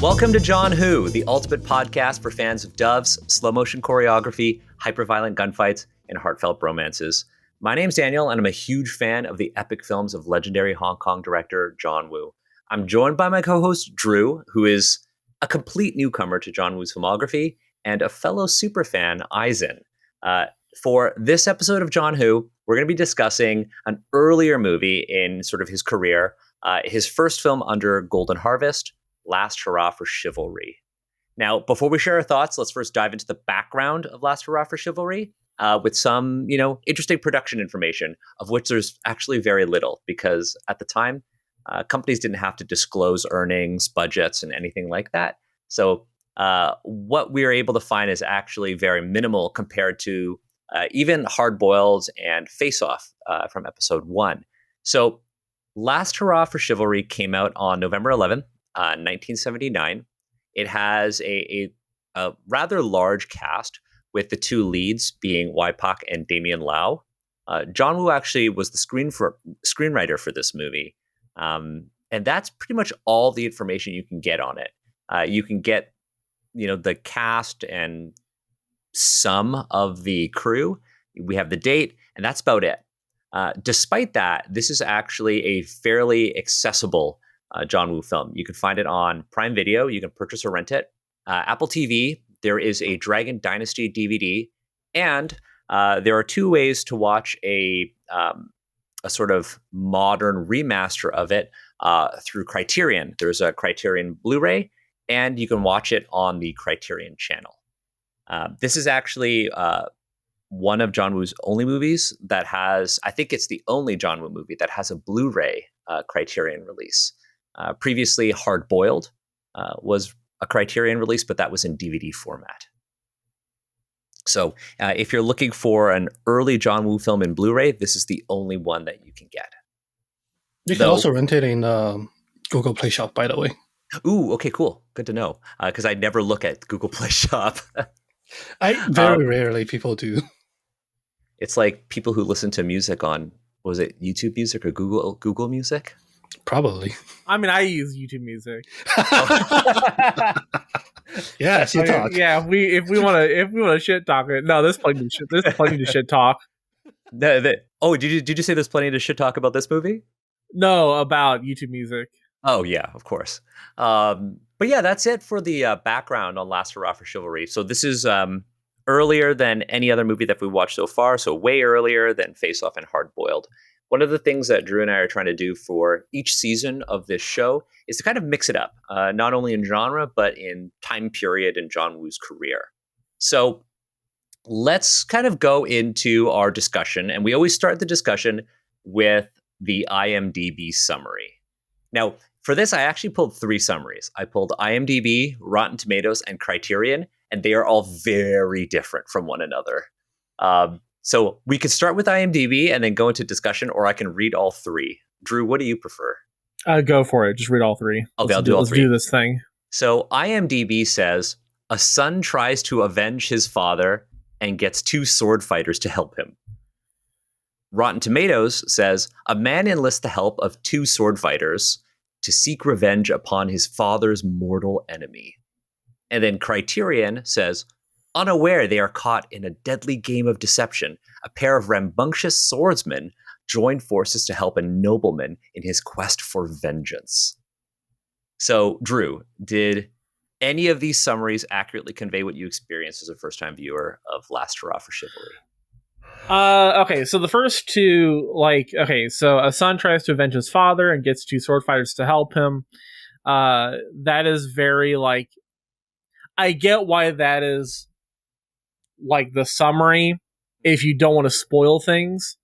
Welcome to John Who, the ultimate podcast for fans of doves, slow motion choreography, hyper-violent gunfights, and heartfelt bromances. My name's Daniel, and I'm a huge fan of the epic films of legendary Hong Kong director John Woo. I'm joined by my co-host Drew, who is a complete newcomer to John Woo's filmography, and a fellow superfan, Izen. For this episode of John Who, we're going to be discussing an earlier movie in sort of his career, his first film under Golden Harvest, Last Hurrah for Chivalry. Now, before we share our thoughts, let's first dive into the background of Last Hurrah for Chivalry with some, interesting production information, of which there's actually very little, because at the time, companies didn't have to disclose earnings, budgets, and anything like that. So what we are able to find is actually very minimal compared to even Hard Boiled and Face Off from episode 1. So Last Hurrah for Chivalry came out on November 11th, 1979. It has a rather large cast, with the two leads being Wai Pak and Damien Lau. John Woo actually was the screenwriter for this movie. And that's pretty much all the information you can get on it. You can get, the cast and some of the crew. We have the date, and that's about it. Despite that, this is actually a fairly accessible John Woo film. You can find it on Prime Video. You can purchase or rent it. Apple TV, there is a Dragon Dynasty DVD, and there are two ways to watch a sort of modern remaster of it through Criterion. There's a Criterion Blu-ray, and you can watch it on the Criterion channel. This is actually one of John Woo's only movies that has, I think it's the only John Woo movie that has a Blu-ray Criterion release. Previously, Hard Boiled was a Criterion release, but that was in DVD format. So if you're looking for an early John Woo film in Blu-ray, this is the only one that you can get. You can also rent it in Google Play Shop, by the way. Ooh, okay, cool. Good to know. Because I never look at Google Play Shop. Very rarely people do. It's like people who listen to music on, was it YouTube Music or Google Music? Probably. I mean, I use YouTube Music. Yeah, shit talk. Yeah, if we want to shit talk it. No, there's plenty to shit talk. Did you say there's plenty to shit talk about this movie? No, about YouTube Music. Oh yeah, of course. But yeah, that's it for the background on Last Hurrah for Chivalry. So this is earlier than any other movie that we watched so far. So way earlier than Face Off and Hard Boiled. One of the things that Drew and I are trying to do for each season of this show is to kind of mix it up, not only in genre, but in time period in John Woo's career. So let's kind of go into our discussion. And we always start the discussion with the IMDb summary. Now, for this, I actually pulled 3 summaries. I pulled IMDb, Rotten Tomatoes, and Criterion, and they are all very different from one another. So we could start with IMDb and then go into discussion, or I can read all 3. Drew, what do you prefer? Go for it. Just read all 3. Okay, I'll do all 3. Let's do this thing. So IMDb says, a son tries to avenge his father and gets 2 sword fighters to help him. Rotten Tomatoes says, a man enlists the help of 2 sword fighters to seek revenge upon his father's mortal enemy. And then Criterion says, unaware they are caught in a deadly game of deception, a pair of rambunctious swordsmen join forces to help a nobleman in his quest for vengeance. So, Drew, did any of these summaries accurately convey what you experienced as a first-time viewer of Last Hurrah for Chivalry? Okay, so the first 2, so a son tries to avenge his father and gets 2 sword fighters to help him. That is very, I get why that is the summary if you don't want to spoil things,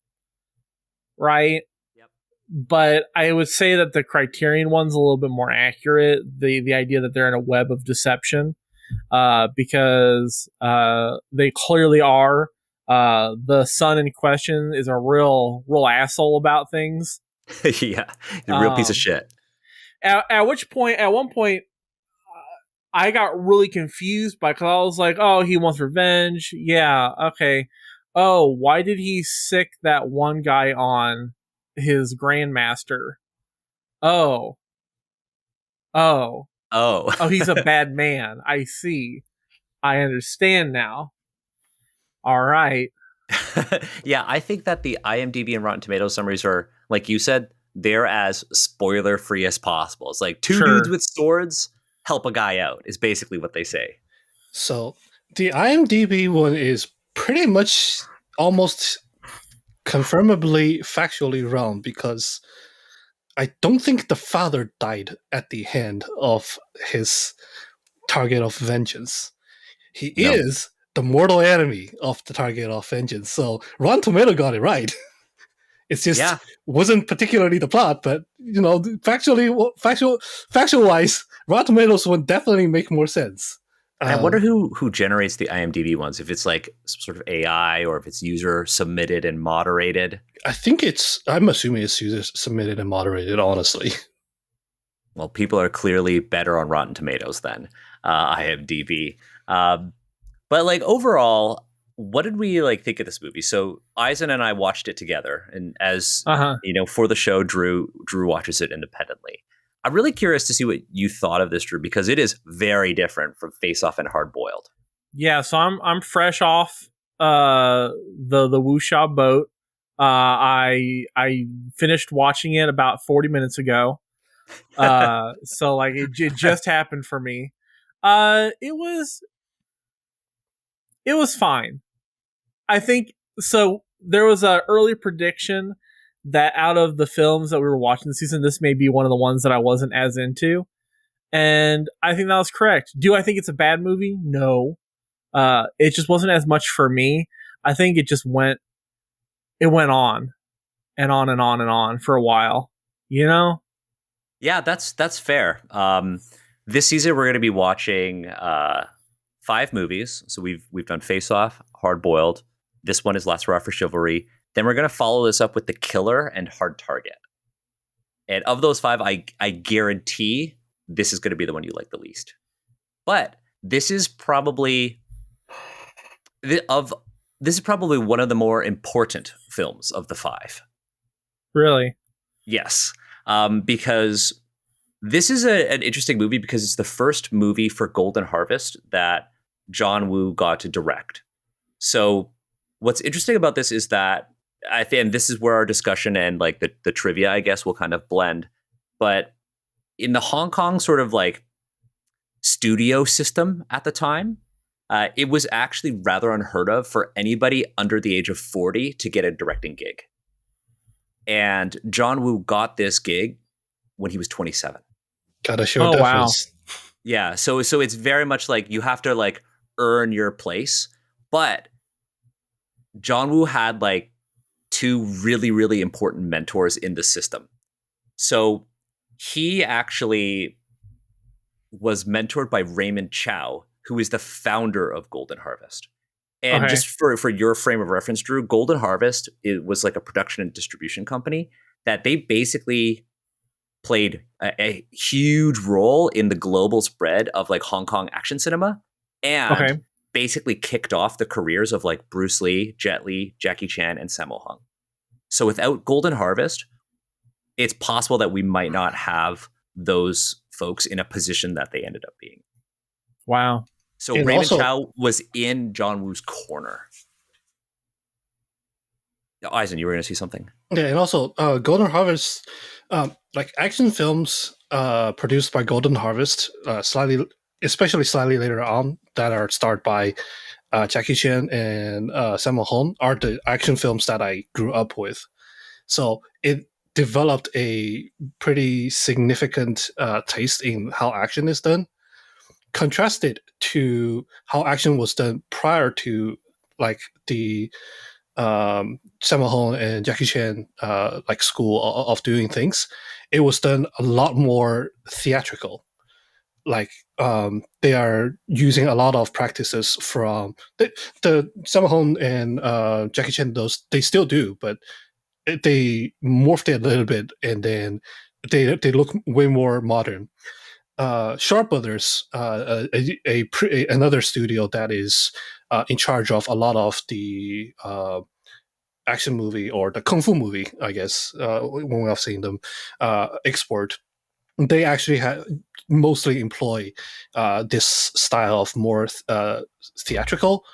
right? Yep. But I would say that the Criterion one's a little bit more accurate. The idea that they're in a web of deception, because they clearly are. The son in question is a real asshole about things. Yeah, a real piece of shit. At one point, I got really confused because I was like, oh, he wants revenge. Yeah, okay. Oh, why did he sick that one guy on his grandmaster? Oh. Oh. Oh, he's a bad man. I see. I understand now. All right. Yeah, I think that the IMDb and Rotten Tomatoes summaries are, like you said, they're as spoiler free as possible. It's like two dudes Sure. with swords help a guy out, is basically what they say. So the IMDb one is pretty much almost confirmably factually wrong because I don't think the father died at the hand of his target of vengeance. He No. is the mortal enemy of the target of vengeance. So Rotten Tomato got it right. It's just Yeah. wasn't particularly the plot, but factual wise, Rotten Tomatoes would definitely make more sense. And I wonder who generates the IMDb ones, if it's like some sort of AI or if it's user submitted and moderated. I'm assuming it's user submitted and moderated, honestly. Well, people are clearly better on Rotten Tomatoes than IMDb. But like overall, what did we like think of this movie? So Eisen and I watched it together, and as you know, for the show, Drew watches it independently. I'm really curious to see what you thought of this, Drew, because it is very different from Face Off and Hard Boiled. Yeah, so I'm fresh off the Wuxia boat. I finished watching it about 40 minutes ago. So like it just happened for me. It was fine. I think so. There was an early prediction that out of the films that we were watching this season, this may be one of the ones that I wasn't as into. And I think that was correct. Do I think it's a bad movie? No. It just wasn't as much for me. I think it went on and on and on and on for a while, you know? Yeah, that's fair. This season we're going to be watching 5 movies. So we've done Face Off, Hard Boiled. This one is Last Hurrah for Chivalry. Then we're going to follow this up with The Killer and Hard Target. And of those 5, I guarantee this is going to be the one you like the least. But this is probably one of the more important films of the 5. Really? Yes. Because this is an interesting movie because it's the first movie for Golden Harvest that John Woo got to direct. So what's interesting about this is that I think, and this is where our discussion and like the trivia, I guess, will kind of blend. But in the Hong Kong sort of like studio system at the time, it was actually rather unheard of for anybody under the age of 40 to get a directing gig. And John Woo got this gig when he was 27. Gotta show deference. Wow. Yeah, so it's very much like you have to like earn your place. But John Woo had like 2 really, really important mentors in the system. So he actually was mentored by Raymond Chow, who is the founder of Golden Harvest. And just for your frame of reference, Drew, Golden Harvest, it was like a production and distribution company that they basically played a huge role in the global spread of like Hong Kong action cinema and basically kicked off the careers of like Bruce Lee, Jet Li, Jackie Chan, and Sammo Hung. So without Golden Harvest, it's possible that we might not have those folks in a position that they ended up being. Wow. So and Raymond Chow was in John Woo's corner. Eisen, you were going to see something? Yeah, and also Golden Harvest, like action films produced by Golden Harvest, especially slightly later on, that are starred by Jackie Chan and Sammo Hung, are the action films that I grew up with. So it developed a pretty significant taste in how action is done, contrasted to how action was done prior to like the Sammo Hung and Jackie Chan like school of doing things. It was done a lot more theatrical. Like they are using a lot of practices from the Sammo Hung and Jackie Chan. Those they still do, but they morphed it a little bit, and then they look way more modern. Sharp Brothers, another studio that is in charge of a lot of the action movie or the kung fu movie, I guess, when I've seen them export. they actually mostly employ this style of more theatrical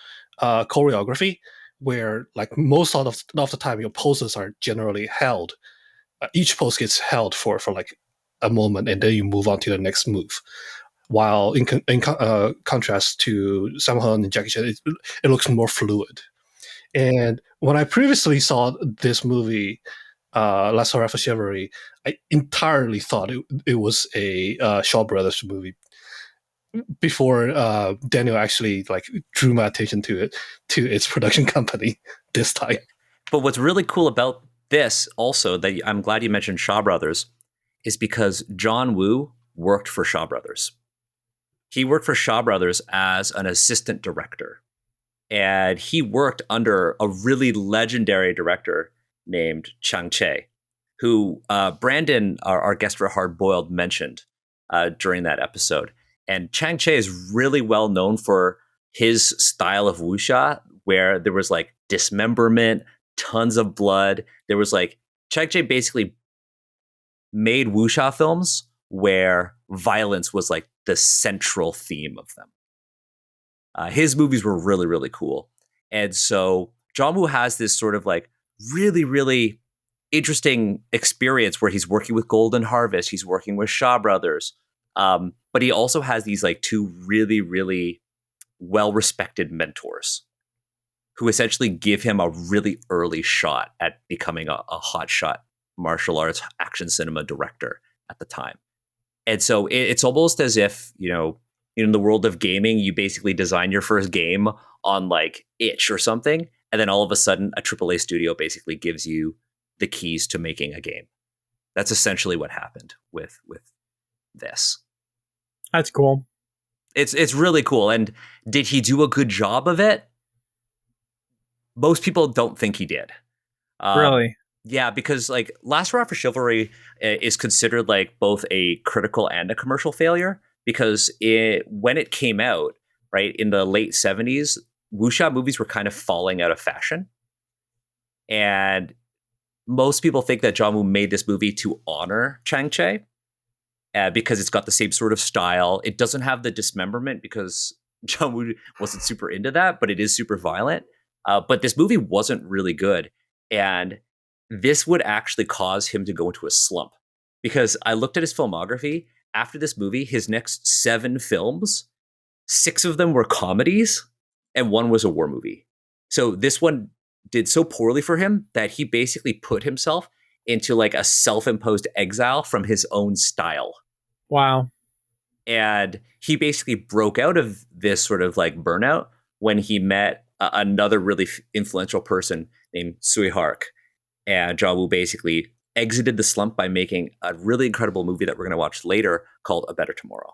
choreography, where like most of the time your poses are generally held. Each pose gets held for like a moment, and then you move on to the next move. While in contrast to Sammo and Jackie Chan, it looks more fluid. And when I previously saw this movie, Last Hurrah For Chivalry, I entirely thought it was a Shaw Brothers movie before Daniel actually like drew my attention to its production company this time. But what's really cool about this also, that I'm glad you mentioned Shaw Brothers, is because John Woo worked for Shaw Brothers. He worked for Shaw Brothers as an assistant director. And he worked under a really legendary director named Chang Che, who Brandon, our guest for Hard Boiled, mentioned during that episode. And Chang Che is really well known for his style of wuxia, where there was like dismemberment, tons of blood. There was like, Chang Che basically made wuxia films where violence was like the central theme of them. His movies were really, really cool. And so John Woo has this sort of like really, really interesting experience where he's working with Golden Harvest. He's working with Shaw Brothers. But he also has these like two really, really well-respected mentors who essentially give him a really early shot at becoming a hotshot martial arts action cinema director at the time. And so it's almost as if, you know, in the world of gaming, you basically design your first game on like itch or something. And then all of a sudden a AAA studio basically gives you the keys to making a game. That's essentially what happened with this. That's cool. It's really cool. And did he do a good job of it? Most people don't think he did. Really? Yeah, because like Last Hurrah For Chivalry is considered like both a critical and a commercial failure. Because when it came out, right, in the late 70s, wuxia movies were kind of falling out of fashion. And most people think that John Woo made this movie to honor Chang Che because it's got the same sort of style. It doesn't have the dismemberment because John Woo wasn't super into that, but it is super violent. But this movie wasn't really good. And this would actually cause him to go into a slump. Because I looked at his filmography. After this movie, his next 7 films, 6 of them were comedies and 1 was a war movie. So this one did so poorly for him that he basically put himself into like a self-imposed exile from his own style. Wow. And he basically broke out of this sort of like burnout when he met another really influential person named Sui Hark. And John Woo basically exited the slump by making a really incredible movie that we're going to watch later called A Better Tomorrow.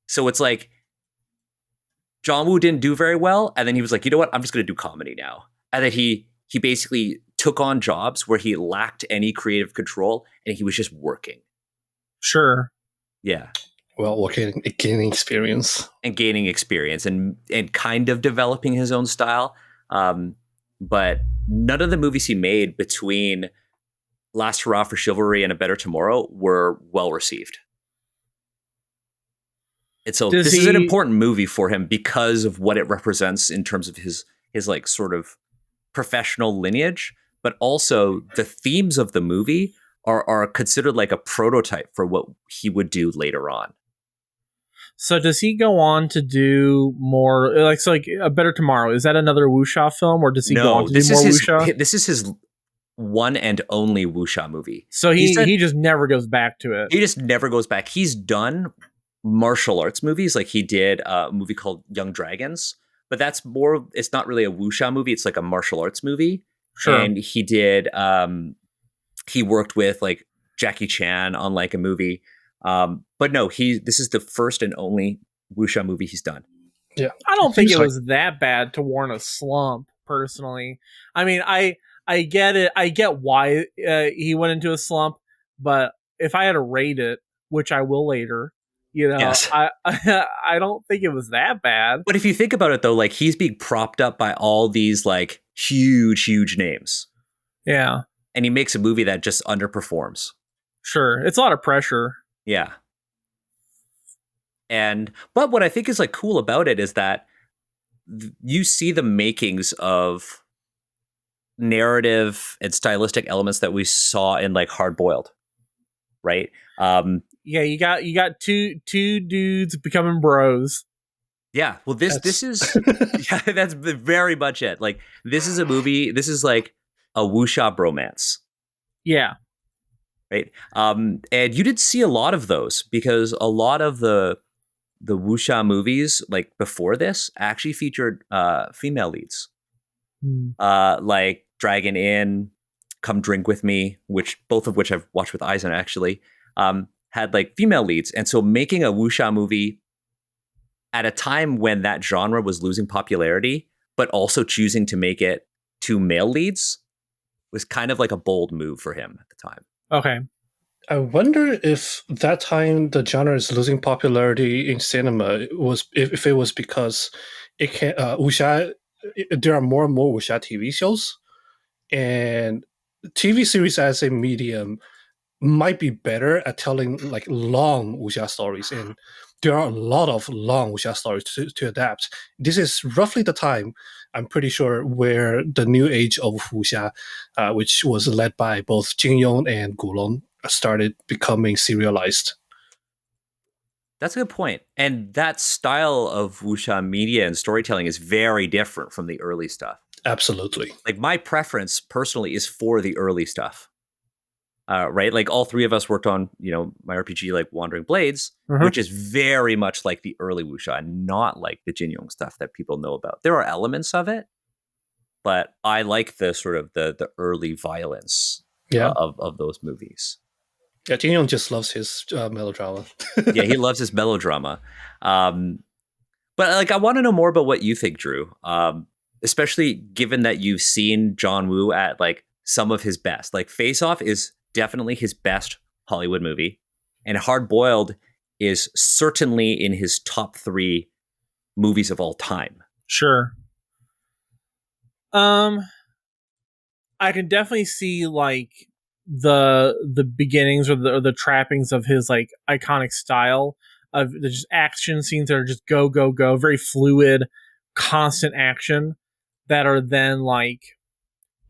So it's like John Woo didn't do very well. And then he was like, you know what? I'm just going to do comedy now. And then he basically took on jobs where he lacked any creative control and he was just working. Sure. Yeah. Well, gaining experience. And gaining experience and kind of developing his own style. But none of the movies he made between Last Hurrah For Chivalry and A Better Tomorrow were well received. And so this is an important movie for him because of what it represents in terms of his like sort of professional lineage, but also the themes of the movie are considered like a prototype for what he would do later on. So does he go on to do more like A Better Tomorrow? Is that another wuxia film, or does he go on to do more wuxia? This is his one and only wuxia movie. So he just never goes back to it. He just never goes back. He's done martial arts movies. Like he did a movie called Young Dragons, but that's more, it's not really a wuxia movie. It's like a martial arts movie. Sure. And he did, he worked with like Jackie Chan on like a movie. But no, this is the first and only wuxia movie he's done. Yeah. I don't think it was that bad to warn a slump, personally. I mean, I get it. I get why he went into a slump, but if I had to rate it, which I will later, you know, yes. I don't think it was that bad. But if you think about it, though, like he's being propped up by all these like huge names. Yeah. And he makes a movie that just underperforms. Sure. It's a lot of pressure. Yeah. But what I think is like cool about it is that you see the makings of narrative and stylistic elements that we saw in like Hard Boiled, right? Yeah, you got two dudes becoming bros. Yeah, well, this is yeah, that's very much it. Like, this is a movie. This is like a wuxia bromance, Yeah. right? And you did see a lot of those because a lot of the wuxia movies, like before this, actually featured female leads, like Dragon Inn, Come Drink with Me, which both of which I've watched with Izen actually, had like female leads, and so making a wuxia movie at a time when that genre was losing popularity, but also choosing to make it two male leads was kind of like a bold move for him at the time. Okay. I wonder if that time the genre is losing popularity in cinema was if it was because it can wuxia. There are more and more wuxia TV shows, and TV series as a medium might be better at telling like long wuxia stories, and there are a lot of long wuxia stories to adapt. This is roughly the time, I'm pretty sure, where the new age of wuxia, which was led by both Jin Yong and Gulong, started becoming serialized. That's a good point. And that style of wuxia media and storytelling is very different from the early stuff. Absolutely. Like, my preference personally is for the early stuff. Right? Like, all three of us worked on, my RPG, like Wandering Blades, which is very much like the early wuxia, and not like the Jin Yong stuff that people know about. There are elements of it, but I like the sort of the early violence of those movies. Yeah, Jin Yong just loves his melodrama. Yeah, he loves his melodrama. But like, I want to know more about what you think, Drew. Especially given that you've seen John Woo at like some of his best. Like, Face Off is definitely his best Hollywood movie, and Hard Boiled is certainly in his top 3 movies of all time. Sure. I can definitely see like the beginnings or the trappings of his like iconic style of the just action scenes that are just go go go, very fluid, constant action that are then like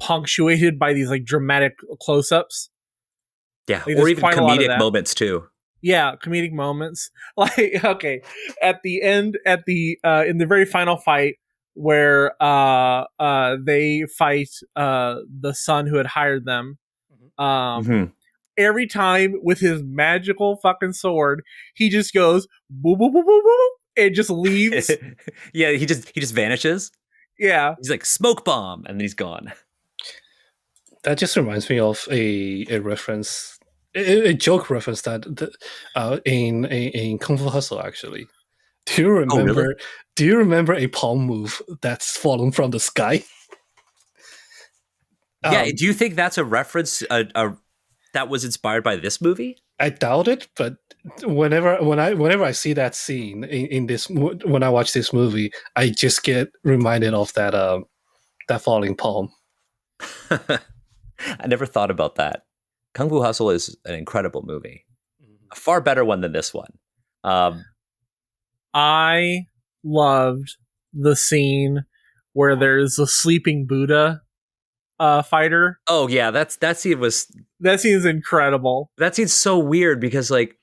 punctuated by these like dramatic close-ups. Yeah, like, or even comedic moments too. Yeah, comedic moments. Like, okay, at the end, in the very final fight where they fight the son who had hired them. Every time with his magical fucking sword, he just goes boo boo boo boo boo and just leaves. Yeah, he just vanishes. Yeah, he's like, smoke bomb, and then he's gone. That just reminds me of a reference, a joke reference that in Kung Fu Hustle, actually. Do you remember? Oh, really? Do you remember a palm move that's fallen from the sky? Yeah. Do you think that's a reference that was inspired by this movie? I doubt it, but whenever I see that scene in this, when I watch this movie, I just get reminded of that falling palm. I never thought about that. Kung Fu Hustle is an incredible movie, a far better one than this one. I loved the scene where there's a sleeping Buddha fighter. Oh yeah, that scene is incredible. That scene's so weird because like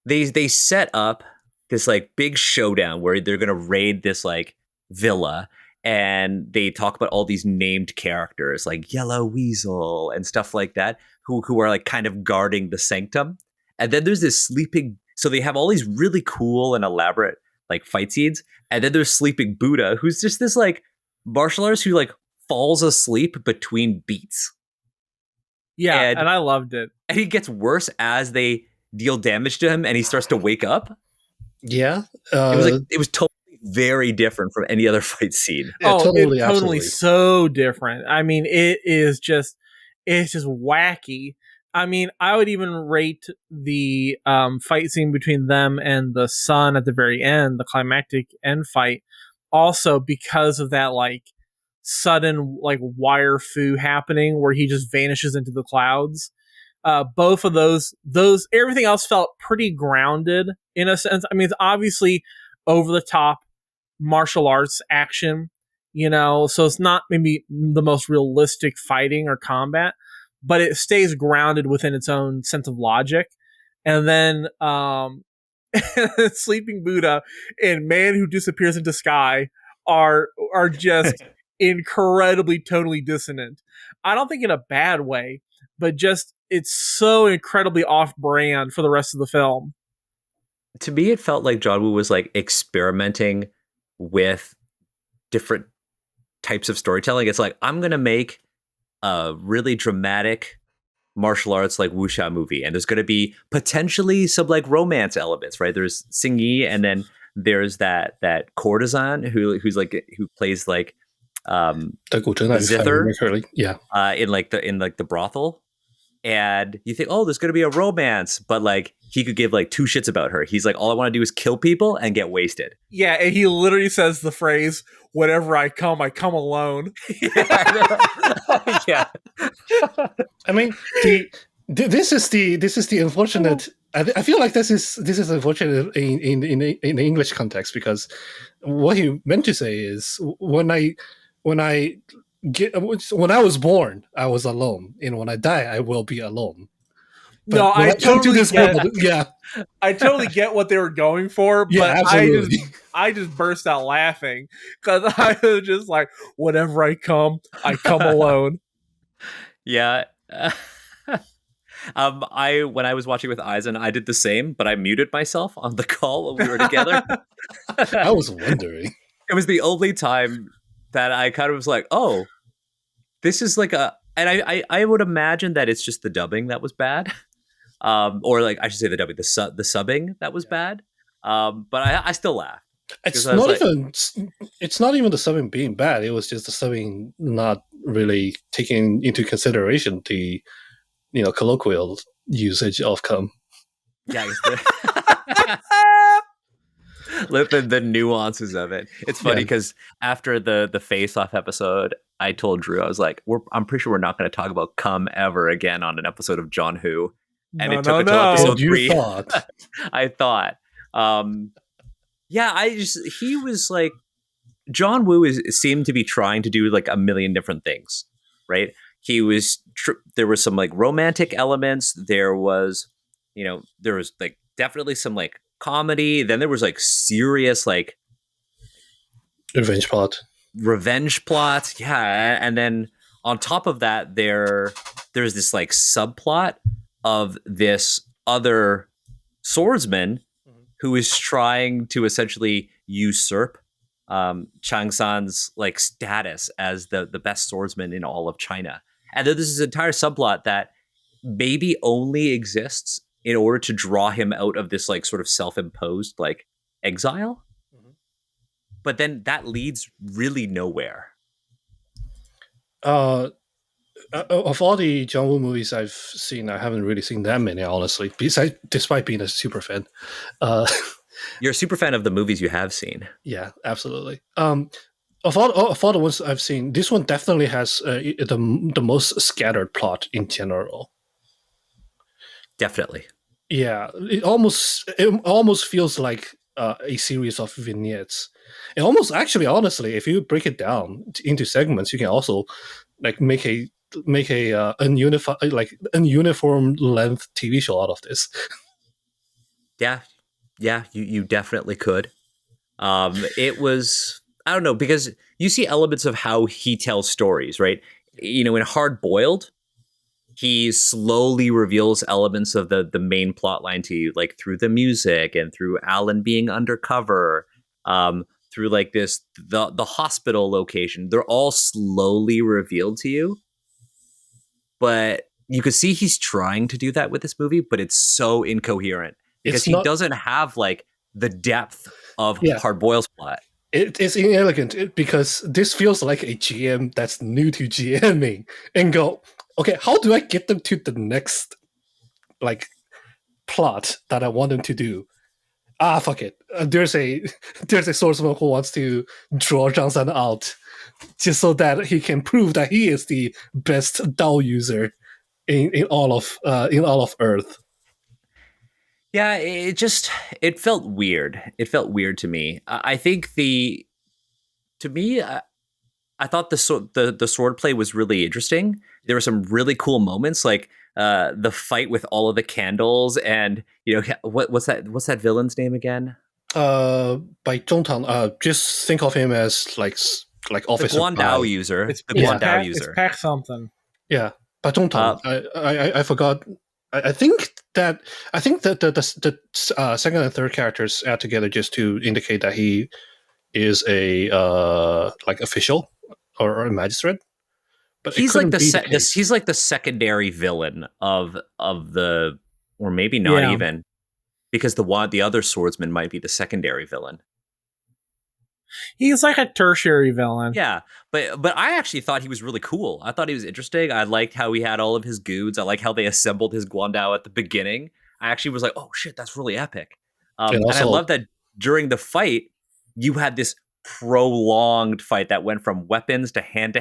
they set up this like big showdown where they're gonna raid this like villa, and they talk about all these named characters like Yellow Weasel and stuff like that who are like kind of guarding the sanctum. And then there's this sleeping, so they have all these really cool and elaborate like fight scenes, and then there's sleeping Buddha, who's just this like martial artist who like falls asleep between beats. Yeah, and I loved it. And he gets worse as they deal damage to him, and he starts to wake up. Yeah, it was totally very different from any other fight scene. Yeah, totally, totally so different. I mean, it's just wacky. I mean, I would even rate the fight scene between them and the son at the very end, the climactic end fight, also because of that like sudden like wire fu happening where he just vanishes into the clouds. both of those everything else felt pretty grounded in a sense. I mean, it's obviously over the top martial arts action, so it's not maybe the most realistic fighting or combat, but it stays grounded within its own sense of logic. And then Sleeping Buddha and Man Who Disappears into Sky are just incredibly tonally dissonant. I don't think in a bad way, but just it's so incredibly off-brand for the rest of the film. To me, it felt like John Woo was like experimenting with different types of storytelling. It's like, I'm going to make a really dramatic martial arts like wuxia movie, and there's going to be potentially some like romance elements, right? There's Xing Yi, and then there's that courtesan who plays like the zither, yeah, in the brothel. And you think, oh, there's going to be a romance, but like he could give like two shits about her. He's like, all I want to do is kill people and get wasted. Yeah, and he literally says the phrase, "Whenever I come alone." Yeah. I mean, this is the unfortunate. I feel like this is unfortunate in the English context, because what he meant to say is when I was born, I was alone, and when I die, I will be alone. But no, I totally get. World, yeah, I totally get what they were going for, but absolutely. I just burst out laughing because I was just like, "Whenever I come alone." Yeah. When I was watching with Izen, I did the same, but I muted myself on the call when we were together. I was wondering. It was the only time that I kind of was like, oh, this is like and I would imagine that it's just the dubbing that was bad. Or like, I should say the dubbing, the subbing that was bad. But I still laughed. It's not even the subbing being bad. It was just the subbing not really taking into consideration the colloquial usage of come. Yeah, the nuances of it. It's funny because after the face-off episode, I told Drew, I was like, I'm pretty sure we're not going to talk about come ever again on an episode of John Who. And it took until episode 3. Thought. I thought. He was like, John Woo seemed to be trying to do like a million different things, right? He was, there was some like romantic elements. There was like definitely some like comedy. Then there was like serious like revenge plot. Yeah. And then on top of that, there's this like subplot of this other swordsman who is trying to essentially usurp Chang San's like status as the best swordsman in all of China. And then there's this entire subplot that maybe only exists in order to draw him out of this like sort of self-imposed like exile. Mm-hmm. But then that leads really nowhere. Of all the John Woo movies I've seen, I haven't really seen that many, honestly, despite being a super fan. You're a super fan of the movies you have seen. Yeah, absolutely. Of all the ones I've seen, this one definitely has the most scattered plot in general. Definitely. Yeah, it almost feels like a series of vignettes. It almost, actually, honestly, if you break it down into segments, you can also like make a ununified, like uniform length TV show out of this. Yeah, you definitely could. It was, I don't know, because you see elements of how he tells stories, right? In Hard Boiled, he slowly reveals elements of the main plot line to you, like through the music and through Alan being undercover, through like the hospital location. They're all slowly revealed to you. But you could see he's trying to do that with this movie, but it's so incoherent because he doesn't have like the depth of Hard Boiled's plot. It's inelegant because this feels like a GM that's new to GMing and go, okay, how do I get them to the next like plot that I want them to do? Fuck it. There's a swordsman who wants to draw Zhang San out just so that he can prove that he is the best Dao user in all of Earth. Yeah, it felt weird. It felt weird to me. I think to me, I thought the sword play was really interesting. There were some really cool moments, like the fight with all of the candles, and what's that villain's name again? By Zhongtang, just think of him as like The Officer Guandao Bai. user. It's The it's Yeah. Guandao pack it's user. pack something. Yeah, by Zhongtang. I forgot. I think that the second and third characters add together just to indicate that he is a like official or a magistrate. But it He's like couldn't be the case. he's like the secondary villain of the, or maybe not Yeah. even, because the other swordsman might be the secondary villain. He's like a tertiary villain. Yeah, but I actually thought he was really cool. I thought he was interesting. I liked how he had all of his goods. I like how they assembled his Guandao at the beginning. I actually was like, oh shit, that's really epic. And And I also- love that during the fight, you had this prolonged fight that went from weapons to hand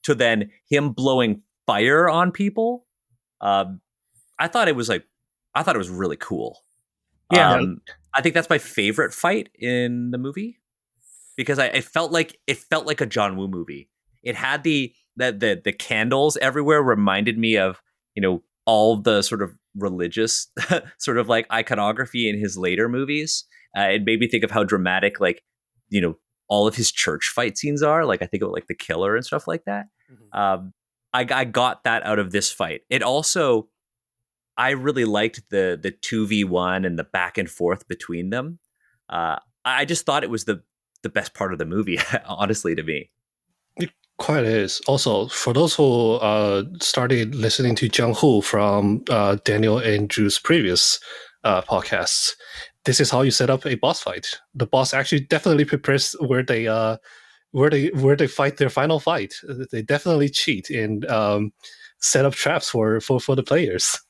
to then him blowing fire on people. I thought it was really cool. Yeah. I think that's my favorite fight in the movie, because it felt like a John Woo movie. It had the candles everywhere, reminded me of, all the sort of religious sort of like iconography in his later movies. It made me think of how dramatic, like, all of his church fight scenes are. Like, I think of like The Killer and stuff like that. Mm-hmm. I got that out of this fight. It also, I really liked the 2v1 and the back and forth between them. I just thought it was the best part of the movie, honestly, to me. It quite is. Also, for those who started listening to Jiang Hu from Daniel and Drew's previous podcasts, this is how you set up a boss fight. The boss actually definitely prepares where they fight their final fight. They definitely cheat and set up traps for the players.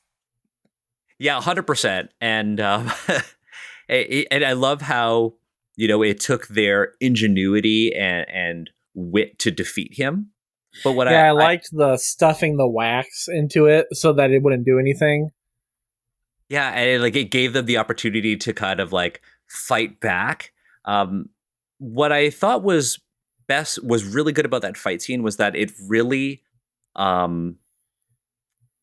Yeah, 100%. And and I love how, it took their ingenuity and wit to defeat him. But what I liked the stuffing the wax into it so that it wouldn't do anything. Yeah, and it gave them the opportunity to kind of like fight back. What I thought was really good about that fight scene was that it really, I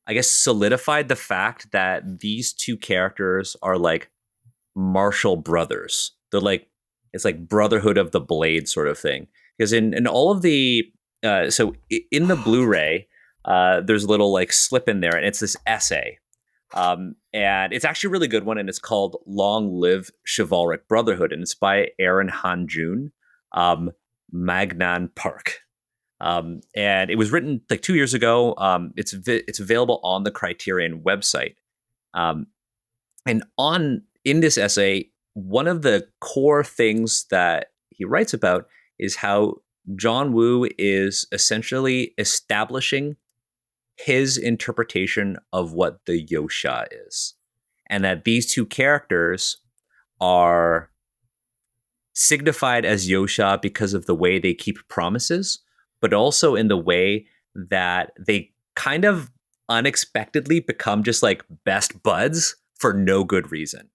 guess, solidified the fact that these two characters are like martial brothers. They're like, it's like Brotherhood of the Blade sort of thing. Because in all of the so in the Blu-ray, there's a little like slip in there, and it's this essay. And it's actually a really good one, and it's called Long Live Chivalric Brotherhood, and it's by Aaron Han Jun, Magnan Park. And it was written like 2 years ago. It's available on the Criterion website. And in this essay, one of the core things that he writes about is how John Woo is essentially establishing his interpretation of what the Yosha is, and that these two characters are signified as Yosha because of the way they keep promises, but also in the way that they kind of unexpectedly become just like best buds for no good reason.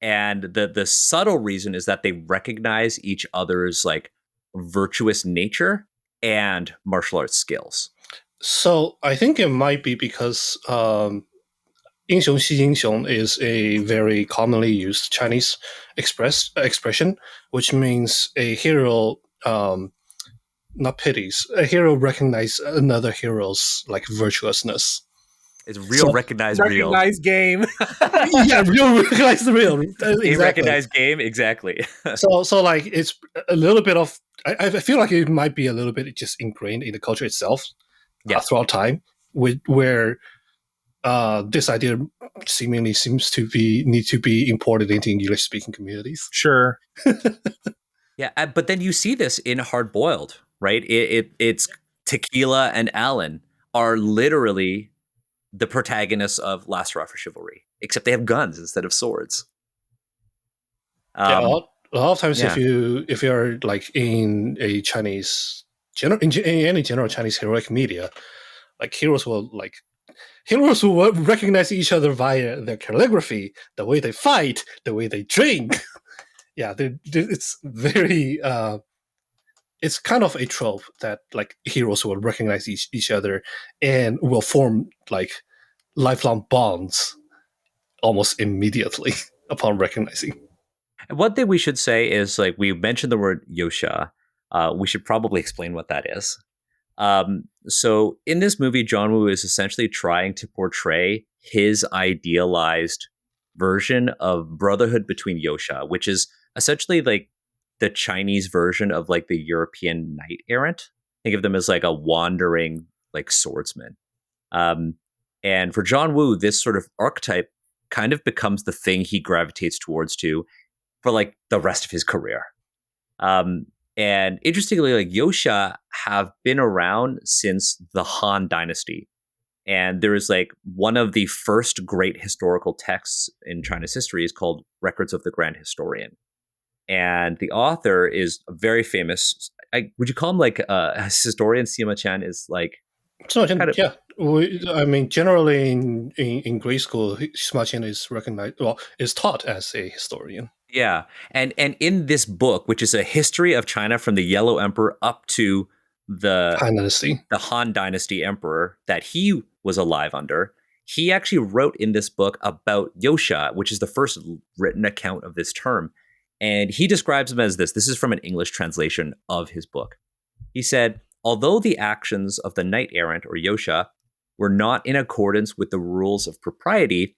And the subtle reason is that they recognize each other's like virtuous nature and martial arts skills. So I think it might be because 英雄惜英雄 is a very commonly used Chinese expression, which means a hero not pities, a hero recognizes another hero's like virtuousness. It's real, recognize real. Recognize game. Yeah, real recognize the real. Exactly. Recognize game, exactly. So like it's a little bit of. I feel like it might be a little bit just ingrained in the culture itself. Yeah. Throughout time, where this idea seemingly seems to need to be imported into English speaking communities. Sure. Yeah, but then you see this in Hard Boiled, right? It's Tequila and Alan are literally the protagonists of Last Hurrah For Chivalry, except they have guns instead of swords. Yeah, a lot of times, yeah. if you're like in a Chinese in any general Chinese heroic media, like heroes will like heroes who recognize each other via their calligraphy, the way they fight, the way they drink. Yeah, it's very. It's kind of a trope that like heroes will recognize each other and will form like lifelong bonds almost immediately upon recognizing. And one thing we should say is like we mentioned the word Yosha. We should probably explain what that is. So in this movie, John Woo is essentially trying to portray his idealized version of brotherhood between Yosha, which is essentially like the Chinese version of like the European knight errant. Think of them as like a wandering like swordsman. And for John Woo, this sort of archetype kind of becomes the thing he gravitates towards to for like the rest of his career. And interestingly, like Yosha have been around since the Han Dynasty. And there is like one of the first great historical texts in China's history is called Records of the Grand Historian. And the author is a very famous, would you call him like a historian? Sima Chan is like... So, yeah. I mean, generally in grade school, Sima Qian is recognized, well, is taught as a historian. Yeah. And in this book, which is a history of China from the Yellow Emperor up to the Han Dynasty emperor that he was alive under, he actually wrote in this book about Yosha, which is the first written account of this term. And he describes him as this. This is from an English translation of his book. He said, although the actions of the knight errant or Yosha were not in accordance with the rules of propriety,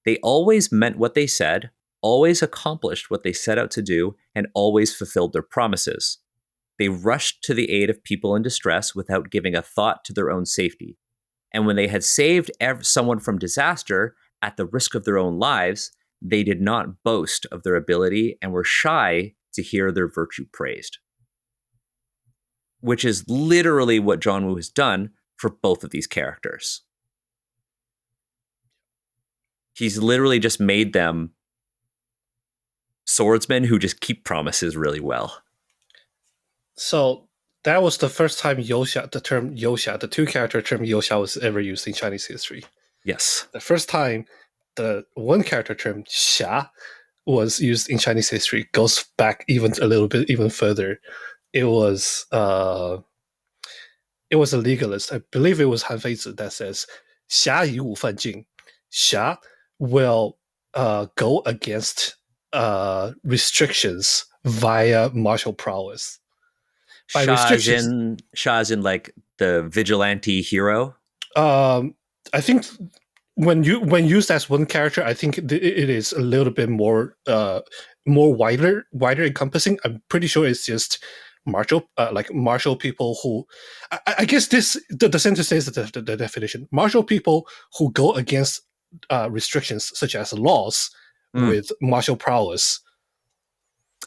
they always meant what they said, always accomplished what they set out to do, and always fulfilled their promises. They rushed to the aid of people in distress without giving a thought to their own safety. And when they had saved someone from disaster at the risk of their own lives, they did not boast of their ability and were shy to hear their virtue praised. Which is literally what John Woo has done for both of these characters. He's literally just made them swordsmen who just keep promises really well. So that was the first time the term Yosha, the two-character term Yosha was ever used in Chinese history. Yes. The first time the one-character term Xia was used in Chinese history goes back even a little bit even further. It was a legalist. I believe it was Han Feizi that says, 侠以武犯禁. Xia will go against restrictions via martial prowess. Sha is in like the vigilante hero. I think when used as one character, I think it is a little bit more wider encompassing. I'm pretty sure it's just martial people who, I guess the sentence says the definition: martial people who go against restrictions such as laws with martial prowess.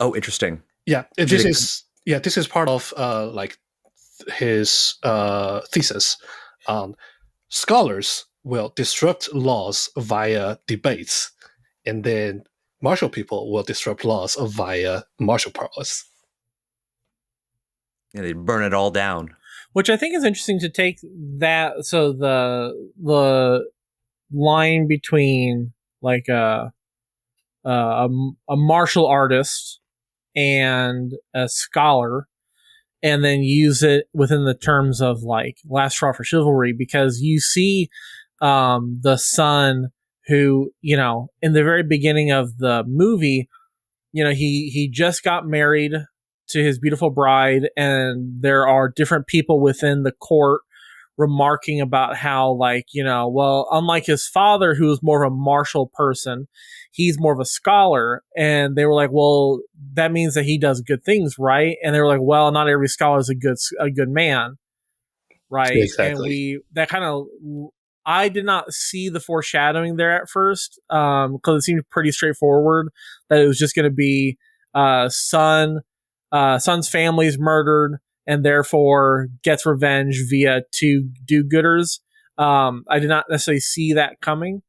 Oh, interesting. Yeah, this is part of like his thesis. Scholars will disrupt laws via debates, and then martial people will disrupt laws via martial prowess. Yeah, they burn it all down. Which I think is interesting to take that. So the line between like a martial artist and a scholar, and then use it within the terms of like Last Hurrah For Chivalry, because you see the son who, in the very beginning of the movie, he just got married to his beautiful bride, and there are different people within the court remarking about how, like, unlike his father, who was more of a martial person, he's more of a scholar. And they were like, well, that means that he does good things, right? And they were like, well, not every scholar is a good man, right? Exactly. And I did not see the foreshadowing there at first, because it seemed pretty straightforward that it was just going to be son's family is murdered, and therefore gets revenge via two do-gooders. I did not necessarily see that coming,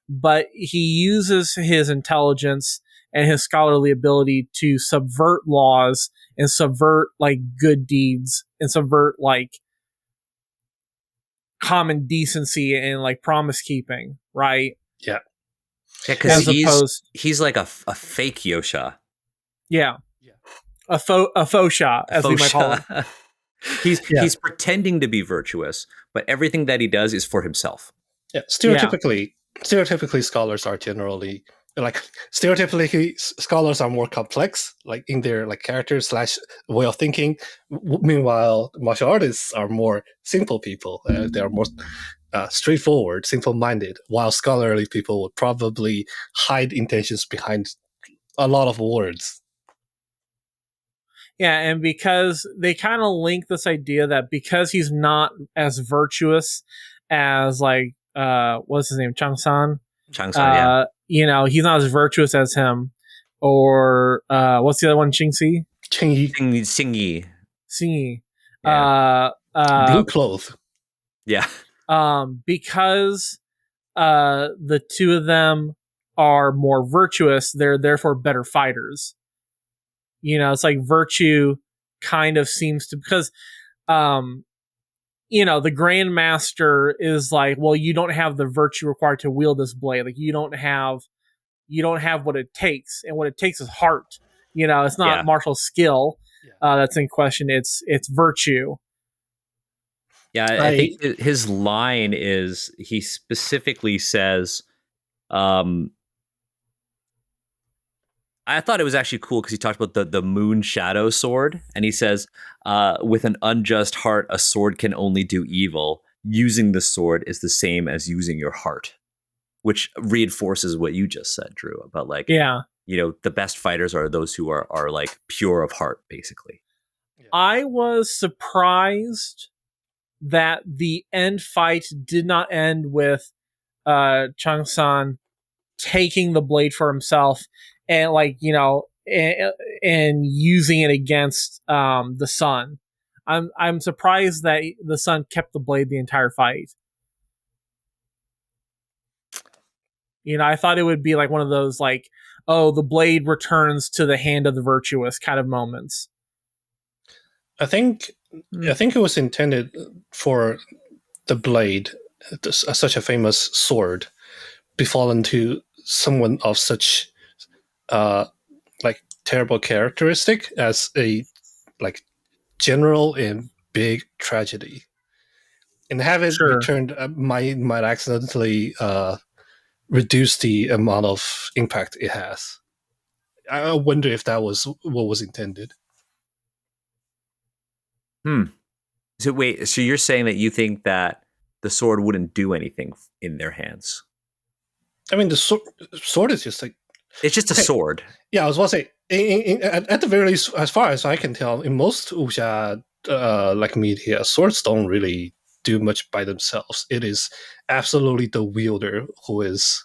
but he uses his intelligence and his scholarly ability to subvert laws and subvert like good deeds and subvert like common decency and like promise keeping, right? Yeah. Yeah, because As he's like a fake Yosha. Yeah. A faux shot, as we might call him. He's pretending to be virtuous, but everything that he does is for himself. Yeah, stereotypically, scholars are generally scholars are more complex, like in their like characters / way of thinking. Meanwhile, martial artists are more simple people. They are more straightforward, simple-minded. While scholarly people would probably hide intentions behind a lot of words. Yeah, and because they kind of link this idea that because he's not as virtuous as like what's his name, Chang-san, yeah. you know, he's not as virtuous as him, or what's the other one, Qingxi? Xingyi. Xingyi. Yeah. Blue cloth. Yeah. Because the two of them are more virtuous, they're therefore better fighters. You know, it's like virtue kind of seems to, because, you know, the Grandmaster is like, well, you don't have the virtue required to wield this blade. Like, you don't have what it takes, and what it takes is heart. You know, it's not martial skill that's in question. It's virtue. Yeah, I think his line is, he specifically says, I thought it was actually cool because he talked about the moon shadow sword, and he says, with an unjust heart, a sword can only do evil. Using the sword is the same as using your heart, which reinforces what you just said, Drew, about like, you know, the best fighters are those who are like pure of heart, basically. I was surprised that the end fight did not end with Chang-san taking the blade for himself and, like, you know, and using it against the son. I'm surprised that the son kept the blade the entire fight. You know, I thought it would be like one of those, like, oh, the blade returns to the hand of the virtuous kind of moments. I think it was intended for the blade, such a famous sword, befallen to someone of such like terrible characteristic as a like general in big tragedy, and have it returned might accidentally reduce the amount of impact it has. I wonder if that was what was intended. So wait, so you're saying that you think that the sword wouldn't do anything in their hands? I mean, the sword is just like, it's just a sword. Yeah, I was about to say, at the very least, as far as I can tell, in most wuxia like media, swords don't really do much by themselves. It is absolutely the wielder who is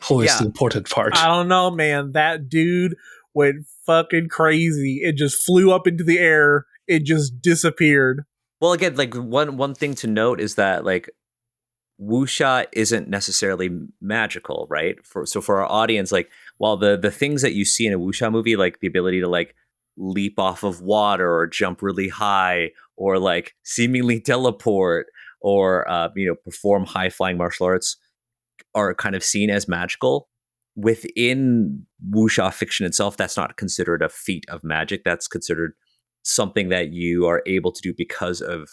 the important part. I don't know, man. That dude went fucking crazy. It just flew up into the air. It just disappeared. Well, again, like one thing to note is that like wuxia isn't necessarily magical, right? For our audience, like, while the things that you see in a wuxia movie, like the ability to like leap off of water or jump really high or like seemingly teleport or you know, perform high flying martial arts, are kind of seen as magical. Within wuxia fiction itself, that's not considered a feat of magic. That's considered something that you are able to do because of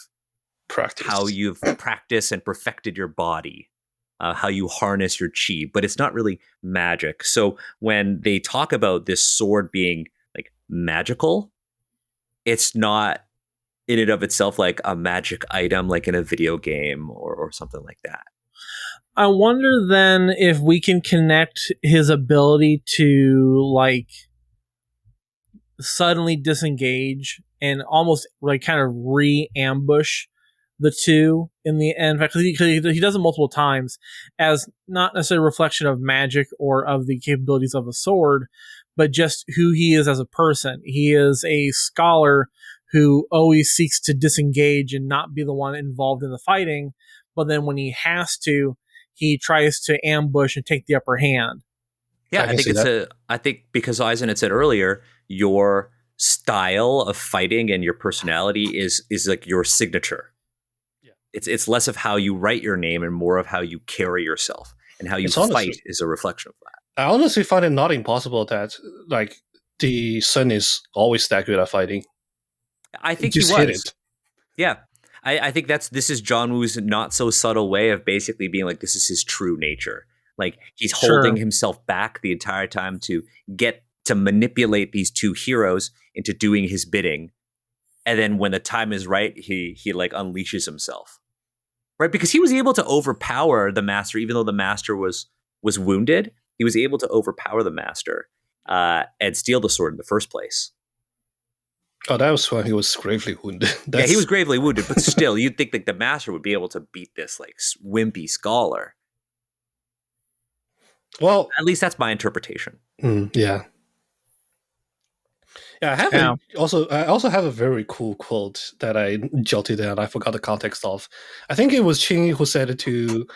practice, how you've practiced and perfected your body, how you harness your chi, but it's not really magic. So when they talk about this sword being like magical, it's not in and of itself like a magic item, like in a video game or something like that. I wonder then if we can connect his ability to like suddenly disengage and almost like kind of re-ambush the two in the end. In fact, he does it multiple times as not necessarily a reflection of magic or of the capabilities of the sword, but just who he is as a person. He is a scholar who always seeks to disengage and not be the one involved in the fighting, but then when he has to, he tries to ambush and take the upper hand. Yeah, I think because Izen had said earlier, your style of fighting and your personality is like your signature. it's less of how you write your name and more of how you carry yourself, and how you It's honestly- fight is a reflection of that. I honestly find it not impossible that like the Sun is always that good at fighting. I think he Just hit was. it. Yeah. I think this is John Woo's not so subtle way of basically being like, this is his true nature. Like, he's holding himself back the entire time to get to manipulate these two heroes into doing his bidding. And then when the time is right, he like unleashes himself. Right? Because he was able to overpower the master, even though the master was wounded. He was able to overpower the master and steal the sword in the first place. Oh, that was when he was gravely wounded. Yeah, he was gravely wounded, but still, you'd think like the master would be able to beat this like wimpy scholar. Well, at least that's my interpretation. Yeah. Yeah, I also have a very cool quote that I jotted down. I forgot the context of. I think it was Ching who said it to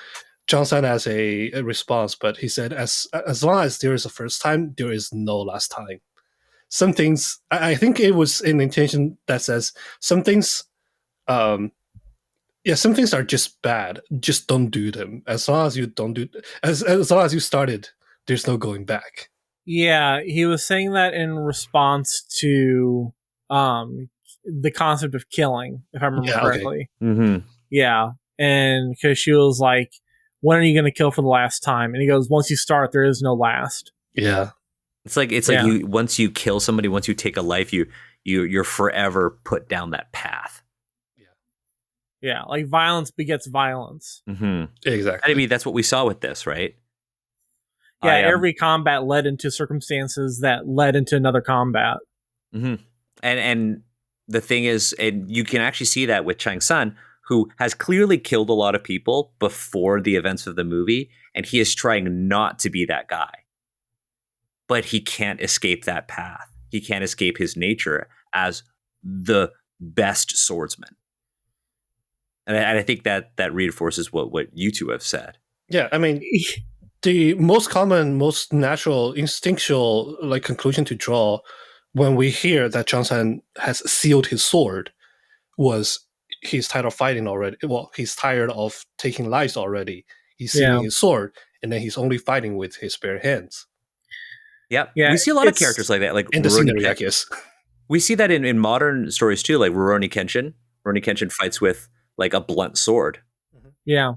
Johnson as a response, but he said, as long as there is a first time, there is no last time. Some things, I think it was an intention that says some things, some things are just bad. Just don't do them. As long as you don't do, as long as you started, there's no going back. Yeah, he was saying that in response to the concept of killing, if I remember correctly. Okay. Mm-hmm. Yeah, and because she was like, when are you going to kill for the last time? And he goes, once you start, there is no last. Yeah. It's like you once you kill somebody, once you take a life, you're forever put down that path. Yeah, like violence begets violence. Mm-hmm. Exactly. I mean, that's what we saw with this, right? Yeah, every combat led into circumstances that led into another combat. Mm-hmm. And the thing is, and you can actually see that with Chang Sun, who has clearly killed a lot of people before the events of the movie, and he is trying not to be that guy. But he can't escape that path. He can't escape his nature as the best swordsman. And I think that reinforces what you two have said. Yeah, I mean, the most common, most natural, instinctual conclusion to draw when we hear that Johnson has sealed his sword was he's tired of fighting already. Well, he's tired of taking lives already. He's sealing his sword, and then he's only fighting with his bare hands. Yeah, we see a lot of characters like that, like in the scenery, I guess. We see that in modern stories too, like Rurouni Kenshin. Rurouni Kenshin fights with like a blunt sword. Yeah.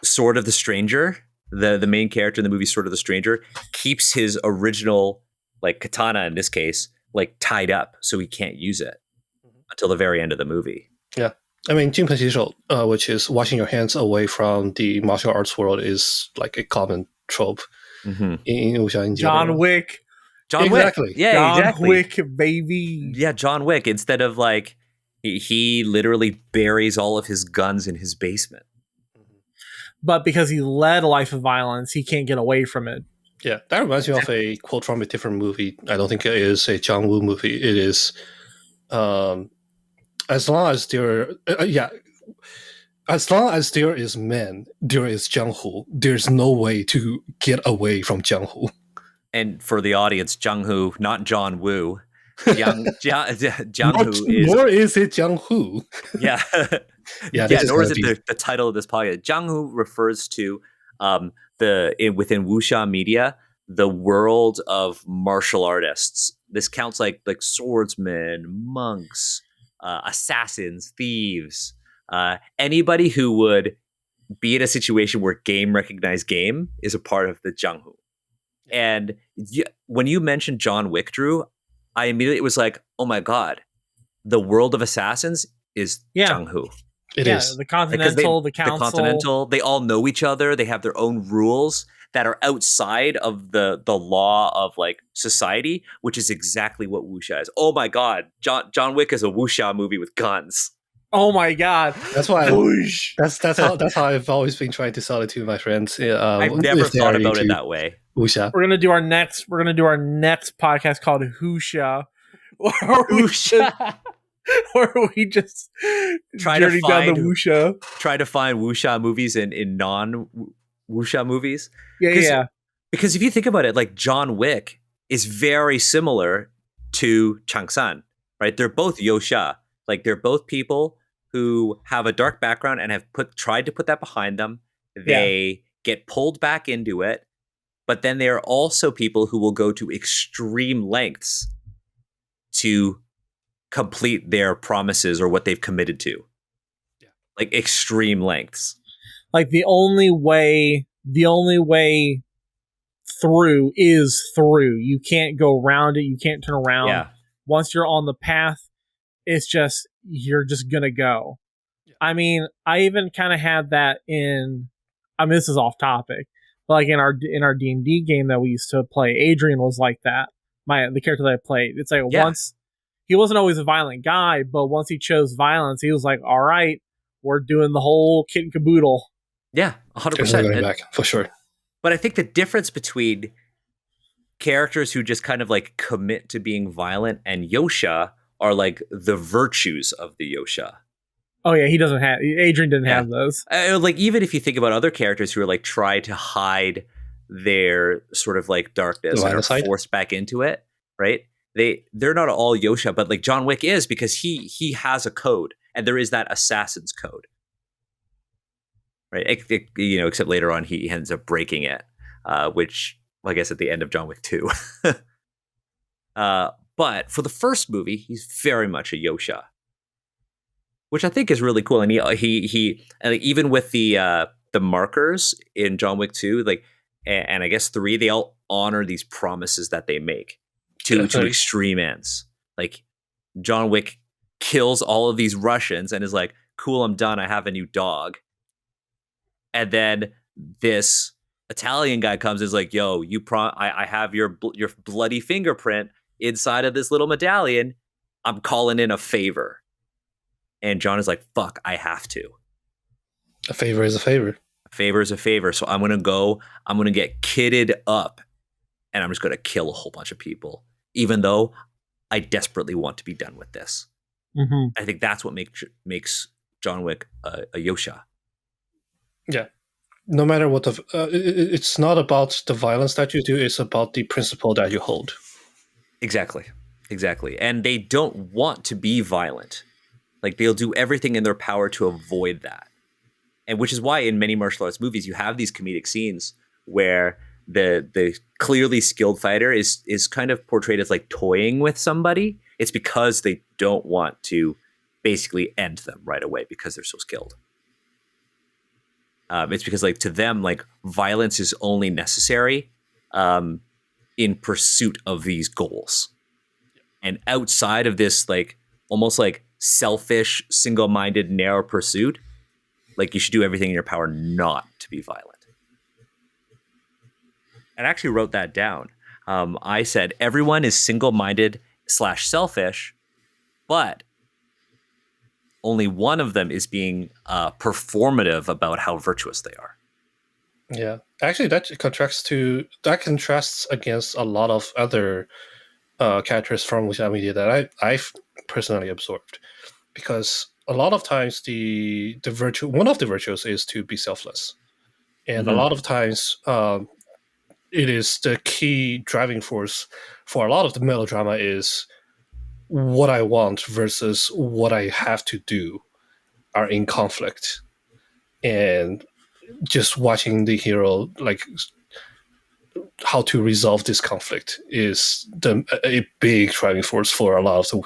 Sword of the Stranger, the main character in the movie Sword of the Stranger, keeps his original like katana in this case like tied up so he can't use it until the very end of the movie. Yeah. I mean, 金盆洗手, which is washing your hands away from the martial arts world, is like a common trope. Mm-hmm. John Wick. Exactly. Yeah, John exactly. Wick, baby. Yeah, John Wick. Instead of like, he literally buries all of his guns in his basement. But because he led a life of violence, he can't get away from it. Yeah, that reminds me of a quote from a different movie. I don't think it is a John Woo movie. It is, as long as there, as long as there is men, there is Jianghu. There's no way to get away from Jianghu. And for the audience, Jianghu, not John Woo. Jianghu is. Nor is it Jianghu. Yeah. Nor is it the title of this podcast. Jianghu refers to within wuxia media, the world of martial artists. This counts like swordsmen, monks, assassins, thieves, anybody who would be in a situation where game recognized game is a part of the Jianghu. And when you mentioned John Wick, Drew, I immediately was like, oh my God, the world of assassins is Jianghu. It is. The Continental, the Council. The Continental, they all know each other. They have their own rules that are outside of the law of like society, which is exactly what wuxia is. Oh my God, John Wick is a wuxia movie with guns. Oh my God, that's why. That's how I've always been trying to sell it to my friends. I've never thought about it that way. Wuxia. We're gonna do our next podcast called Wuxia. Where we just try to find down the wuxia. Try to find wuxia movies in non-wuxia movies. Yeah. Because if you think about it, like John Wick is very similar to Chang San, right? They're both Youxia. Like they're both people who have a dark background and have tried to put that behind them. They get pulled back into it, but then there are also people who will go to extreme lengths to complete their promises or what they've committed to. Yeah. Like extreme lengths. Like the only way through is through. You can't go around it. You can't turn around. Yeah. Once you're on the path, it's just, you're just gonna go. Yeah. I mean, I even kind of had that in, I mean, this is off topic, but like in our D&D game that we used to play, Adrian was like that. The character that I played. It's like once, he wasn't always a violent guy, but once he chose violence, he was like, all right, we're doing the whole kit and caboodle. Yeah, 100%. Back, for sure. But I think the difference between characters who just kind of like commit to being violent and Yosha are like the virtues of the Yosha. Oh yeah, Adrian didn't have those. Like even if you think about other characters who are like try to hide their sort of like darkness and are forced back into it, right? They're not all Yosha, but like John Wick is, because he has a code, and there is that assassin's code, right? Except later on he ends up breaking it, which I guess at the end of John Wick 2. But for the first movie, he's very much a Yosha, which I think is really cool. And he even with the markers in John Wick 2, like, and I guess 3, they all honor these promises that they make to extreme ends. Like John Wick kills all of these Russians and is like, cool, I'm done. I have a new dog. And then this Italian guy comes and is like, yo, I have your bloody fingerprint inside of this little medallion. I'm calling in a favor. And John is like, fuck, I have to. A favor is a favor. A favor is a favor. So I'm going to get kitted up, and I'm just going to kill a whole bunch of people, even though I desperately want to be done with this. Mm-hmm. I think that's what makes John Wick a Yosha. Yeah. No matter what it's not about the violence that you do, it's about the principle that you hold. Exactly. And they don't want to be violent. Like they'll do everything in their power to avoid that. And which is why in many martial arts movies, you have these comedic scenes where the clearly skilled fighter is kind of portrayed as like toying with somebody. It's because they don't want to basically end them right away because they're so skilled. It's because like to them, like violence is only necessary in pursuit of these goals. And outside of this, like almost like selfish, single-minded, narrow pursuit, like you should do everything in your power not to be violent. And I actually wrote that down. I said, everyone is single-minded / selfish, but only one of them is being performative about how virtuous they are. Yeah, actually, that contrasts against a lot of other characters from Wuxia media that I've personally absorbed, because a lot of times the virtue, one of the virtues, is to be selfless, and a lot of times it is the key driving force for a lot of the melodrama is what I want versus what I have to do are in conflict, and just watching the hero like how to resolve this conflict is a big driving force for a lot of the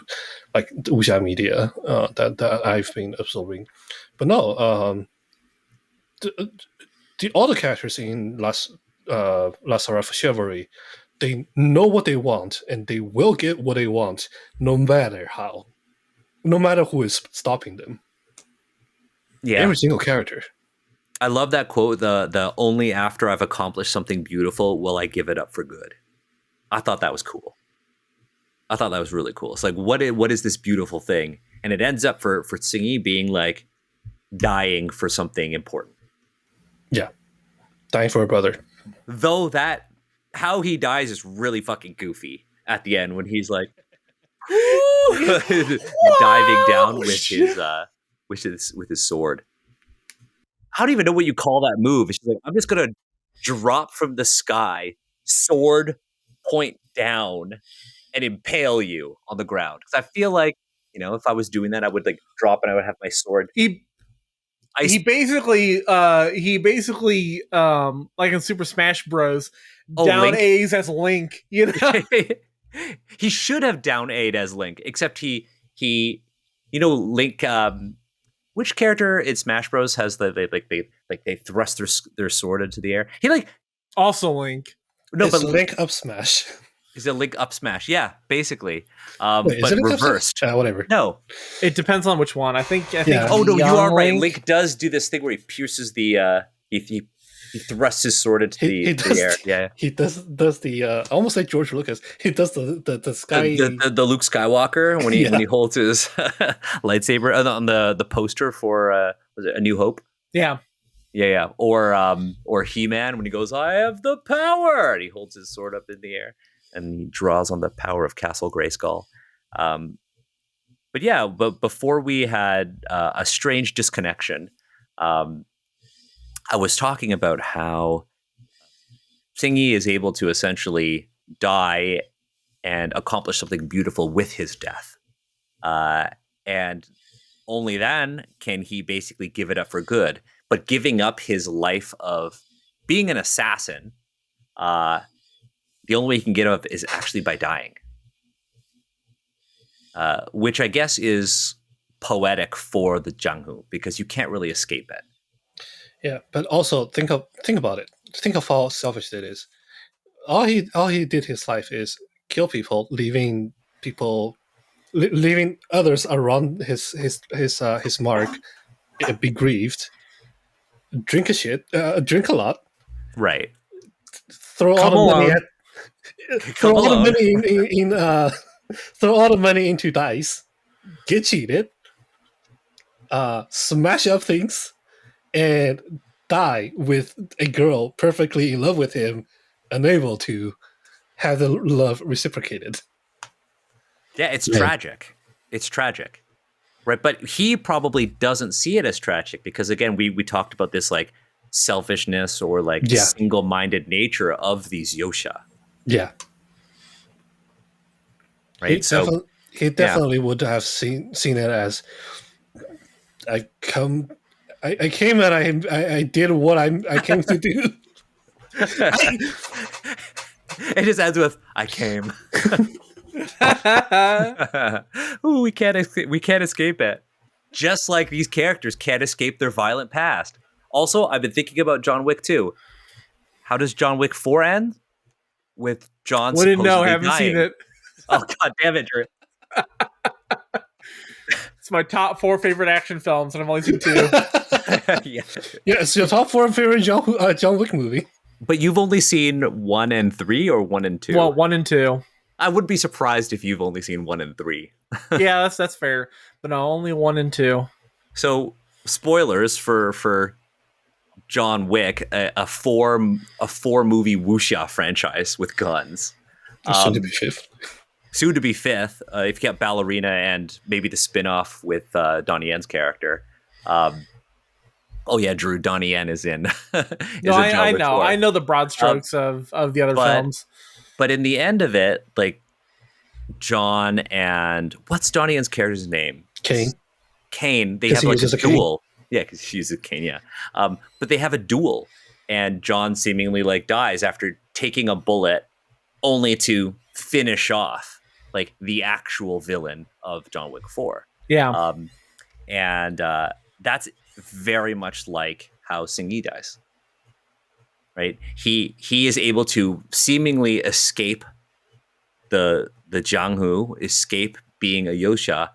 like wuxia media that I've been absorbing. But no, the other characters in Last Hurrah For Chivalry, they know what they want and they will get what they want no matter how, no matter who is stopping them. Yeah, every single character. I love that quote, the only after I've accomplished something beautiful will I give it up for good. I thought that was cool. I thought that was really cool. It's like, what is this beautiful thing? And it ends up for Tsingy being like dying for something important. Yeah. Dying for a brother. Though that, how he dies is really fucking goofy at the end when he's like diving down with his sword. I don't even know what you call that move. It's just like, I'm just going to drop from the sky, sword point down, and impale you on the ground. Because I feel like You know, if I was doing that, I would like drop and I would have my sword. He basically like in Super Smash Bros. Down Link? A's as Link, you know. He should have down A'd as Link, except he Link. Which character in Smash Bros has they thrust their sword into the air? He like also Link. No, it's but Link up smash. Is it Link up smash? Yeah, basically. Wait, but reversed. Whatever. No, it depends on which one. I think. Yeah. Oh no, you are right. Link does do this thing where he pierces the he thrusts his sword into the air. Yeah, he does the almost like George Lucas. He does the sky the Luke Skywalker when he holds his lightsaber on the poster for was it A New Hope? Yeah. Yeah. Or He-Man when he goes, "I have the power," and he holds his sword up in the air and he draws on the power of Castle Grayskull. But before we had a strange disconnection. I was talking about how Singi is able to essentially die and accomplish something beautiful with his death. And only then can he basically give it up for good. But giving up his life of being an assassin, the only way he can get up is actually by dying. Which I guess is poetic for the Jianghu, because you can't really escape it. Yeah, but also think about it. Think of how selfish it is. All he did his life is kill people, leaving others around his mark be grieved. Drink a lot, right? Throw all the money into dice, get cheated, smash up things. And die with a girl perfectly in love with him, unable to have the love reciprocated. Yeah, it's tragic. It's tragic, right? But he probably doesn't see it as tragic because, again, we talked about this like selfishness or like single-minded nature of these Yosha. Yeah, right. He definitely would have seen it as I came and I did what I came to do. It just ends with "I came." Ooh, we can't escape it. Just like these characters can't escape their violent past. Also, I've been thinking about John Wick 2. How does John Wick 4 end? With John supposedly dying. Haven't seen it. Oh god damn it, Drew. It's my top 4 favorite action films, and I've only seen 2. Yeah, it's your top 4 favorite John Wick movie. But you've only seen 1 and 3 or 1 and 2? Well, 1 and 2. I would be surprised if you've only seen 1 and 3. Yeah, that's fair. But no, only 1 and 2. So, spoilers for John Wick, a four movie wuxia franchise with guns. Soon to be 5th. Soon to be 5th, if you get Ballerina and maybe the spin-off with Donnie Yen's character. Oh yeah, Drew, Donnie Yen is in. I know the broad strokes of the other films. But in the end of it, like John and what's Donnie Yen's character's name? Kane. They have like a duel. Yeah, because she uses Kane. Yeah, but they have a duel, and John seemingly like dies after taking a bullet, only to finish off like the actual villain of John Wick 4. Yeah. And that's very much like how Sing-Yi dies. Right? He is able to seemingly escape the Jianghu, escape being a Yosha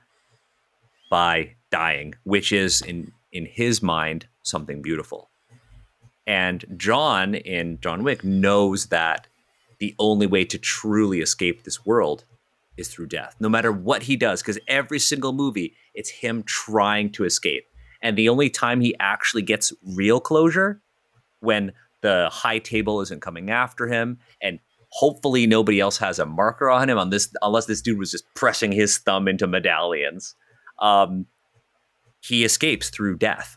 by dying, which is in his mind something beautiful. And John in John Wick knows that the only way to truly escape this world is through death, no matter what he does, because every single movie, it's him trying to escape. And the only time he actually gets real closure, when the high table isn't coming after him, and hopefully nobody else has a marker on him, unless this dude was just pressing his thumb into medallions, he escapes through death.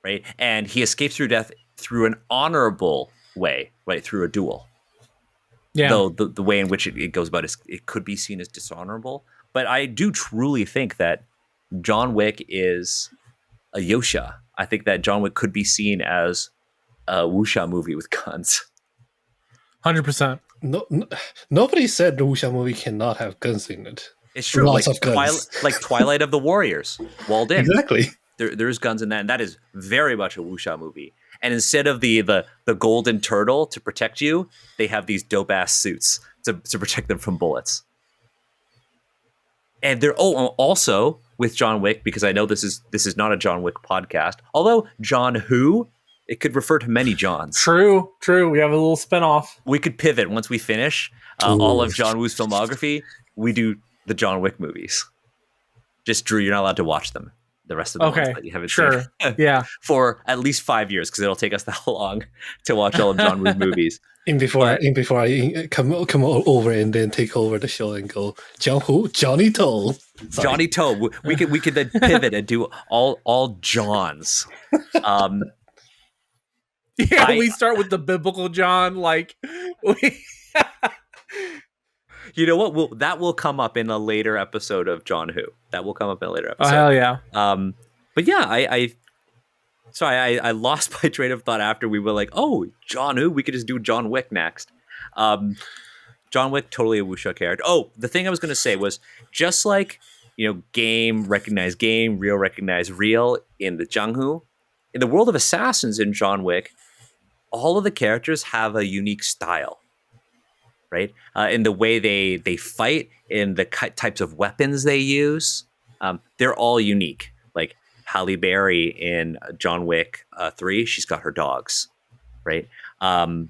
Right? And he escapes through death through an honorable way, right? Through a duel. Yeah. Though the way in which it goes about it could be seen as dishonorable, But I do truly think that John Wick is a Yosha. I think that John Wick could be seen as a Wuxia movie with guns. 100%. Nobody said the Wuxia movie cannot have guns in it. It's true. Lots of guns. Like Twilight of the Warriors, walled in. Exactly. There's guns in that, and that is very much a Wuxia movie. And instead of the golden turtle to protect you, they have these dope ass suits to protect them from bullets. And they're also with John Wick, because I know this is not a John Wick podcast. Although John Who, it could refer to many Johns. True. We have a little spinoff. We could pivot once we finish all of John Woo's filmography. We do the John Wick movies. Just Drew, you're not allowed to watch them. The rest of the ones that you haven't seen. Yeah. For at least 5 years, because it'll take us that long to watch all of John Woo's movies. Before I come over and then take over the show and go, John who? Johnny Toe. Sorry. Johnny Toe. We could then pivot and do all Johns. We start with the biblical John. You know what? That will come up in a later episode of John Who. That will come up in a later episode. Oh, hell yeah. But yeah, I lost my train of thought after we were like, oh, John Who? We could just do John Wick next. John Wick, totally a wuxia character. Oh, the thing I was going to say was, just like, game recognize game, real recognize real in the Jianghu, in the world of assassins in John Wick, all of the characters have a unique style. Right? In the way they fight, in the types of weapons they use, they're all unique. Like Halle Berry in John Wick 3, she's got her dogs, right? John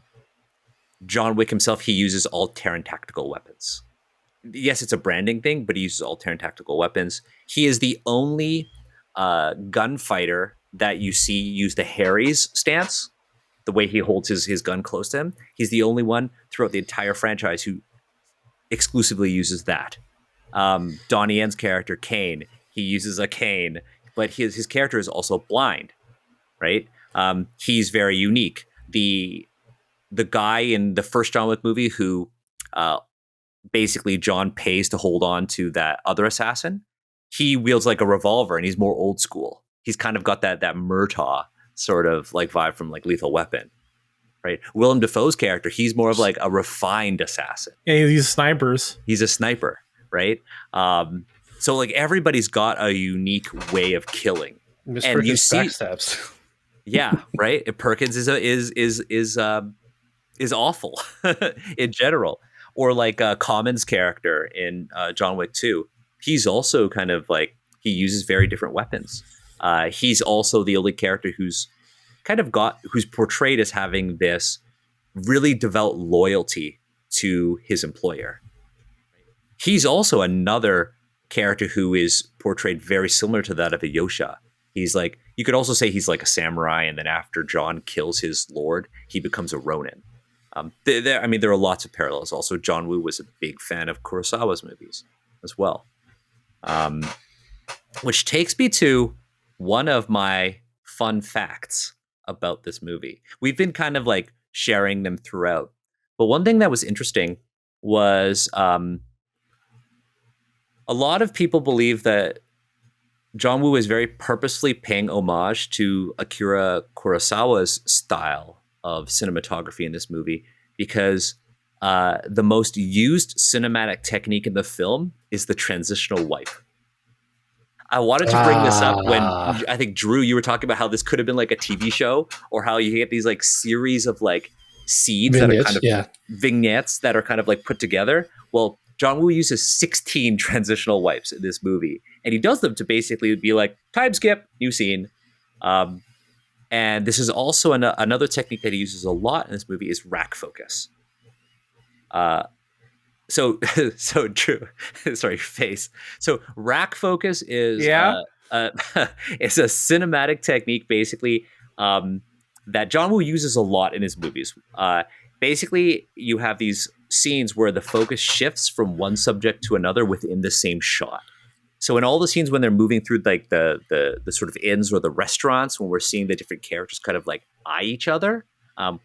Wick himself, he uses all Terran tactical weapons. Yes, it's a branding thing, but he uses all Terran tactical weapons. He is the only gunfighter that you see use the Harry's stance. The way he holds his gun close to him. He's the only one throughout the entire franchise who exclusively uses that. Donnie Yen's character, Kane, he uses a cane, but his character is also blind, right? He's very unique. The guy in the first John Wick movie who basically John pays to hold on to that other assassin, he wields like a revolver and he's more old school. He's kind of got that Murtaugh sort of like vibe from like Lethal Weapon, right? Willem Dafoe's character, he's more of like a refined assassin. Yeah, he's snipers. He's a sniper, right? So like everybody's got a unique way of killing, and you see backstabs. Yeah, right. Perkins is awful in general, or like Common's character in John Wick 2. He's also kind of like, he uses very different weapons. He's also the only character who's portrayed as having this really developed loyalty to his employer. He's also another character who is portrayed very similar to that of a Yosha. He's like, you could also say he's like a samurai, and then after John kills his lord, he becomes a Ronin. There are lots of parallels. Also, John Woo was a big fan of Kurosawa's movies as well. Which takes me to one of my fun facts about this movie. We've been kind of like sharing them throughout, but one thing that was interesting was a lot of people believe that John Woo is very purposely paying homage to Akira Kurosawa's style of cinematography in this movie, because the most used cinematic technique in the film is the transitional wipe. I wanted to bring this up when I think, Drew, you were talking about how this could have been like a TV show, or how you get these like series of like scenes that are kind of vignettes that are kind of like put together. Well, John Woo uses 16 transitional wipes in this movie, and he does them to basically be like, time skip, new scene. And this is also another technique that he uses a lot in this movie is rack focus. So Drew, sorry, face. So rack focus is it's a cinematic technique basically that John Woo uses a lot in his movies. Basically, you have these scenes where the focus shifts from one subject to another within the same shot. So in all the scenes when they're moving through like the sort of inns or the restaurants, when we're seeing the different characters kind of like eye each other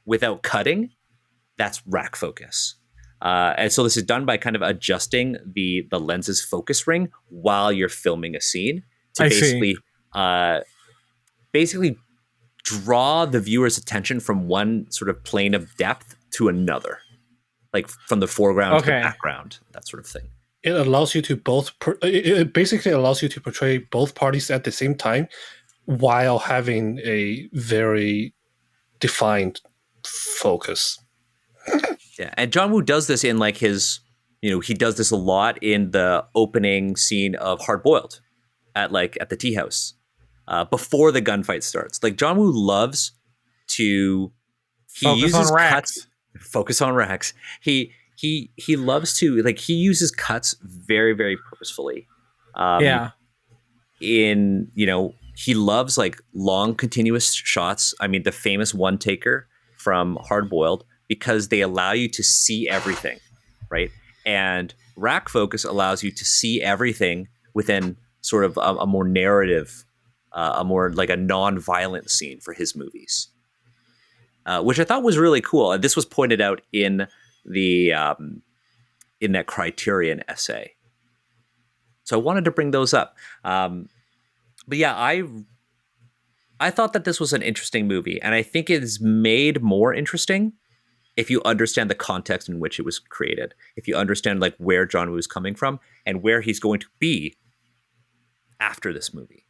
without cutting, that's rack focus. And so this is done by kind of adjusting the lens's focus ring while you're filming a scene to I see. basically draw the viewer's attention from one sort of plane of depth to another, like from the foreground to the Okay. background, that sort of thing. It allows you to it basically allows you to portray both parties at the same time while having a very defined focus. Yeah, and John Woo does this in like his, he does this a lot in the opening scene of Hard Boiled at the tea house before the gunfight starts. Like John Woo loves to Focus on racks. Focus on racks. He loves to he uses cuts very, very purposefully. Yeah. He loves like long continuous shots. I mean, the famous one taker from Hard Boiled, because they allow you to see everything, right? And rack focus allows you to see everything within sort of a more narrative, a more like a non-violent scene for his movies, which I thought was really cool. And this was pointed out in the in that Criterion essay. So I wanted to bring those up. But yeah, I thought that this was an interesting movie, and I think it is made more interesting if you understand the context in which it was created, if you understand like where John Woo is coming from and where he's going to be after this movie.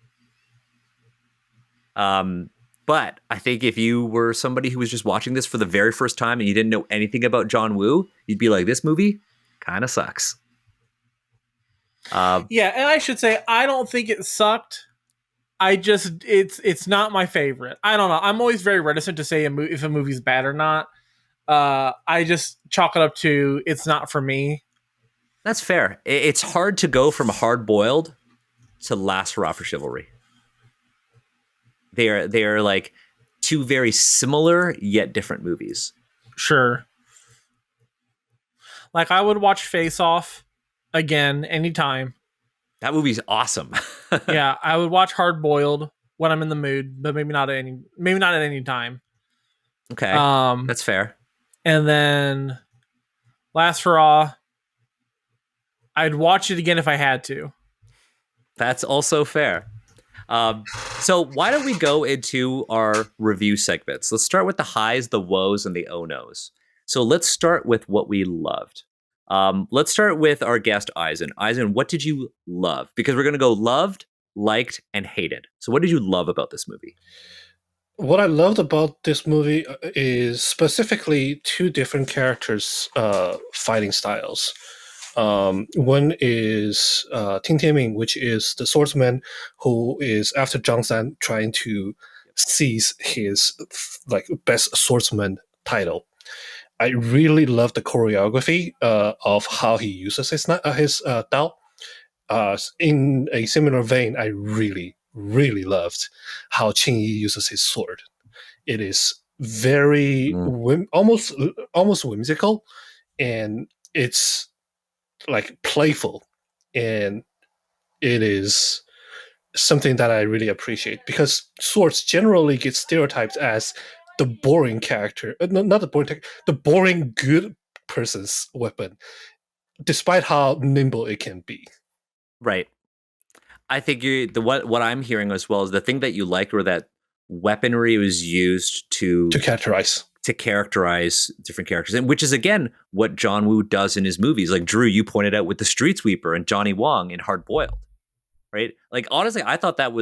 But I think if you were somebody who was just watching this for the very first time and you didn't know anything about John Woo, you'd be like, this movie kind of sucks. Yeah, and I should say I don't think it sucked. It's not my favorite. I don't know. I'm always very reticent to say if a movie's bad or not. I just chalk it up to it's not for me. That's fair. It's hard to go from Hard Boiled to Last Hurrah for Chivalry. They are like two very similar yet different movies. Sure. Like I would watch Face Off again anytime. That movie's awesome. Yeah, I would watch Hard Boiled when I'm in the mood, but maybe not at any time. Okay, that's fair. And then Last Hurrah, I'd watch it again if I had to. That's also fair. So why don't we go into our review segments? Let's start with the highs, the woes, and the oh-nos. So let's start with what we loved. Let's start with our guest, Izen. Izen, what did you love? Because we're going to go loved, liked, and hated. So what did you love about this movie? What I loved about this movie is specifically two different characters' fighting styles. One is Ting Tianming, which is the swordsman who is after Zhang San trying to seize his best swordsman title. I really love the choreography of how he uses his Dao. In a similar vein, I really loved how Qing Yi uses his sword. It is very almost whimsical, and it's like playful, and it is something that I really appreciate, because swords generally get stereotyped as the boring character, not the boring, the boring good person's weapon, despite how nimble it can be. Right. I think what I'm hearing as well is the thing that you liked were that weaponry was used to characterize different characters, and which is again what John Woo does in his movies. Like Drew, you pointed out with the Street Sweeper and Johnny Wong in Hard Boiled, right? Like honestly, I thought that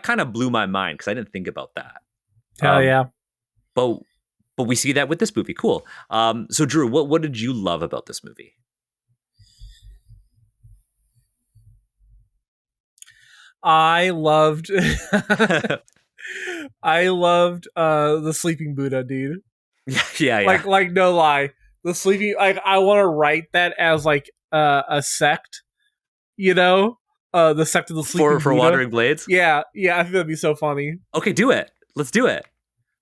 kind of blew my mind because I didn't think about that. Hell yeah! But we see that with this movie. Cool. So Drew, what did you love about this movie? I loved the Sleeping Buddha, dude. Yeah. Like no lie, the sleeping. Like I want to write that as like a sect, the sect of the Sleeping for Buddha. Wandering Blades. Yeah. I think that'd be so funny. Okay, do it. Let's do it.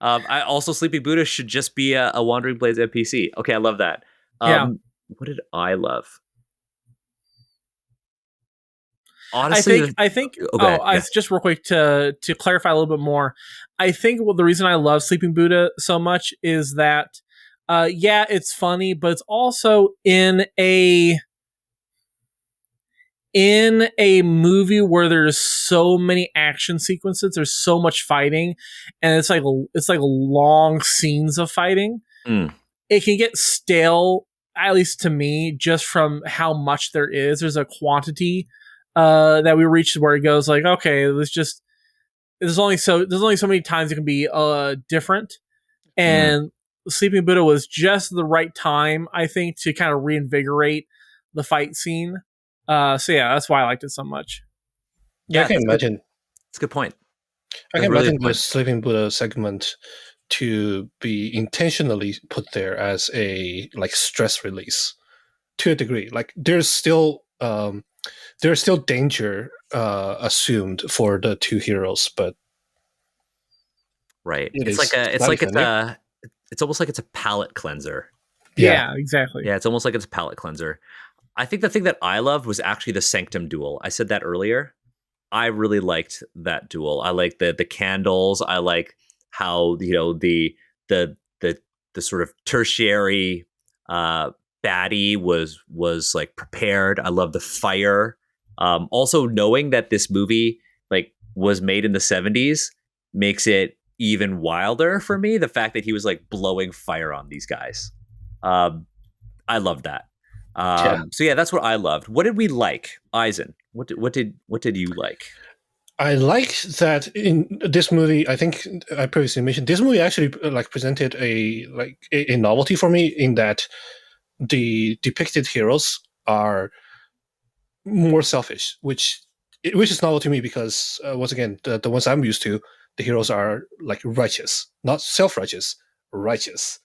I also Sleeping Buddha should just be a Wandering Blades NPC. Okay, I love that. What did I love? Honestly, I think. Just real quick to clarify a little bit more. I think the reason I love Sleeping Buddha so much is that Yeah, it's funny, but it's also in a movie where there's so many action sequences, there's so much fighting, and it's like long scenes of fighting. Mm. It can get stale, at least to me, just from how much there is. There's a quantity that we reach where it goes like, okay, there's only so many times it can be different, and Sleeping Buddha was just the right time, I think, to kind of reinvigorate the fight scene. So yeah, that's why I liked it so much. Yeah, I can imagine. It's a good point. I can imagine the Sleeping Buddha segment to be intentionally put there as a like stress release to a degree. Like there's still danger assumed for the two heroes, but right. It's almost like it's a palate cleanser. Yeah, exactly. Yeah, it's almost like it's a palate cleanser. I think the thing that I loved was actually the Sanctum duel. I said that earlier. I really liked that duel. I like the candles. I like how the sort of tertiary baddie was like prepared. I love the fire. Also knowing that this movie like was made in the 70s makes it even wilder for me. The fact that he was like blowing fire on these guys. I love that. So yeah, that's what I loved. What did we like, Izen? What did you like? I like that in this movie. I think I previously mentioned this movie actually like presented a novelty for me in that the depicted heroes are more selfish, which is novel to me because once again, the ones I'm used to, the heroes are like righteous, not self-righteous, righteous.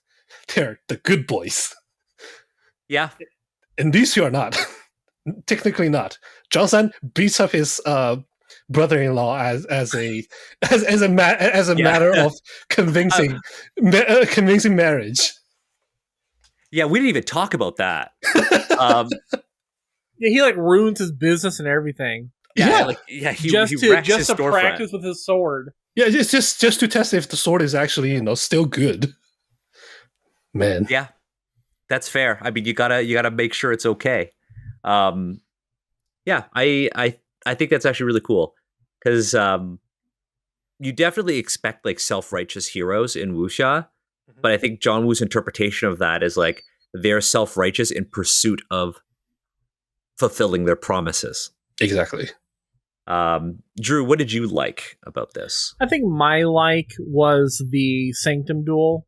They're the good boys. Yeah. And these two are not. Technically not. Johnson beats up his brother-in-law as a matter of convincing marriage. Yeah, we didn't even talk about that. Yeah, he like ruins his business and everything. He just to practice with his sword. Yeah, it's just to test if the sword is actually still good. Man. Yeah, that's fair. I mean, you gotta make sure it's okay. Yeah, I think that's actually really cool because you definitely expect like self-righteous heroes in wuxia, but I think John Woo's interpretation of that is like they're self-righteous in pursuit of fulfilling their promises. Exactly. Drew, what did you like about this? I think my like was the Sanctum duel.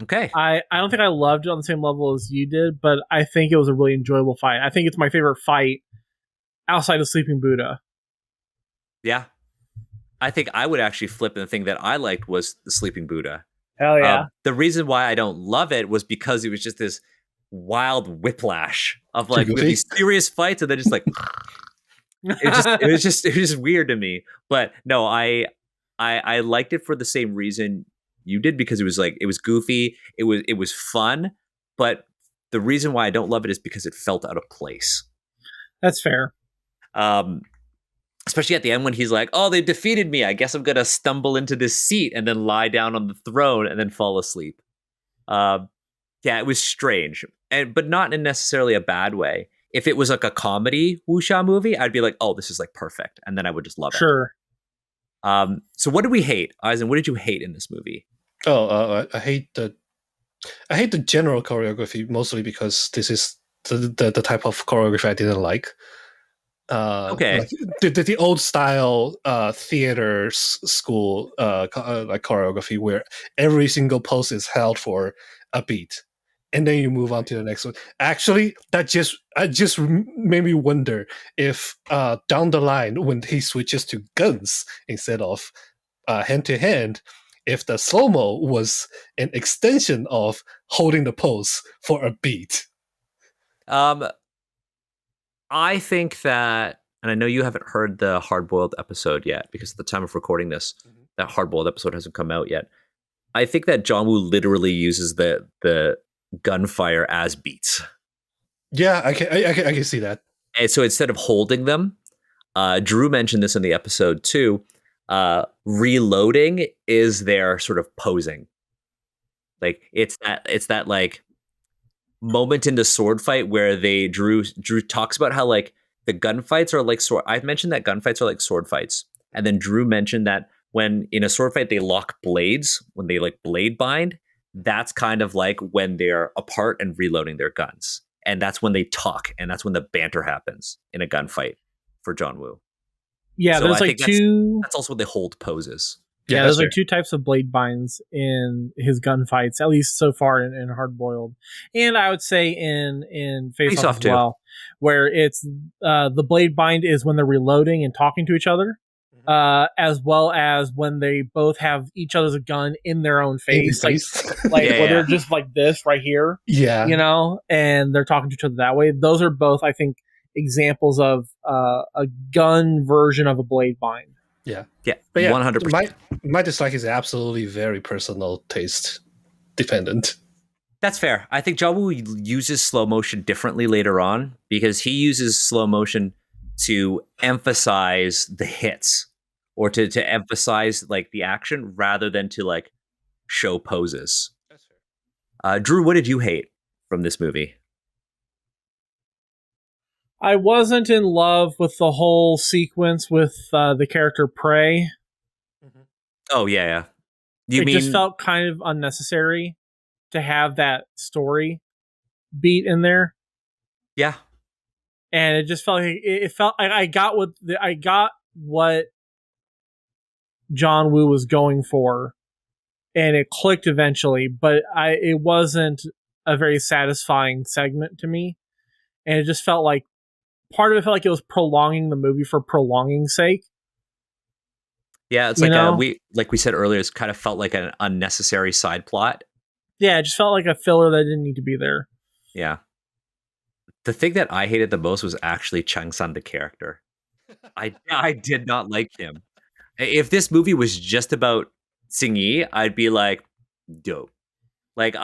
Okay. I don't think I loved it on the same level as you did, but I think it was a really enjoyable fight. I think it's my favorite fight outside of Sleeping Buddha. Yeah. I think I would actually flip, and the thing that I liked was the Sleeping Buddha. Hell yeah. The reason why I don't love it was because it was just this wild whiplash of like these serious fights and then just like it was just weird to me. But no, I liked it for the same reason you did, because it was goofy, it was fun, but the reason why I don't love it is because it felt out of place. That's fair. Especially at the end when he's like, "Oh, they defeated me. I guess I'm gonna stumble into this seat and then lie down on the throne and then fall asleep." Yeah, it was strange, but not in necessarily a bad way. If it was like a comedy wuxia movie, I'd be like, "Oh, this is like perfect," and then I would just love it. Sure. So what did we hate, Izen? What did you hate in this movie? I hate the general choreography, mostly because this is the type of choreography I didn't like. Okay. Like the old style theater school like choreography where every single pose is held for a beat, and then you move on to the next one. Actually, that just made me wonder if down the line when he switches to guns instead of hand to hand, if the slow-mo was an extension of holding the pose for a beat. I think that, and I know you haven't heard the Hard-Boiled episode yet, because at the time of recording this, that Hard-Boiled episode hasn't come out yet. I think that John Woo literally uses the gunfire as beats. Yeah, I can see that. And so instead of holding them, Drew mentioned this in the episode too, reloading is their sort of posing. Like it's that like moment in the sword fight where Drew talks about how like the gunfights are like sword. I've mentioned that gunfights are like sword fights, and then Drew mentioned that when in a sword fight they lock blades, when they like blade bind, that's kind of like when they're apart and reloading their guns, and that's when they talk, and that's when the banter happens in a gunfight for John Woo. Yeah, So there's I like think two. that's also when they hold poses. Yeah, Yeah, there's that's like fair. two types of blade binds in his gunfights, at least so far in Hard Boiled, and I would say in Face Face Off Off as too. well, where it's the blade bind is when they're reloading and talking to each other, as well as when they both have each other's gun in their own face, like Yeah, where yeah. they're just like this right here, yeah. you know, and they're talking to each other that way. Those are both, I think, examples of a gun version of a blade bind. Yeah. Yeah, But yeah, 100%. my dislike is absolutely very personal taste dependent. That's fair. I think John Woo uses slow motion differently later on because he uses slow motion to emphasize the hits or to emphasize like the action rather than to like show poses. That's fair. Drew, what did you hate from this movie? I wasn't in love with the whole sequence with the character Prey. Oh yeah, yeah. You It mean just felt kind of unnecessary to have that story beat in there, yeah? and it just felt like it felt. I got what John Woo was going for, and it clicked eventually. But it wasn't a very satisfying segment to me, and it just felt like part of it felt like it was prolonging the movie for prolonging's sake. Yeah, it's You like know? we said earlier, it's kind of felt like an unnecessary side plot. Yeah, it just felt like a filler that didn't need to be there. Yeah. The thing that I hated the most was actually Chang San, the character. I did not like him. If this movie was just about Xing Yi, I'd be like, dope. Like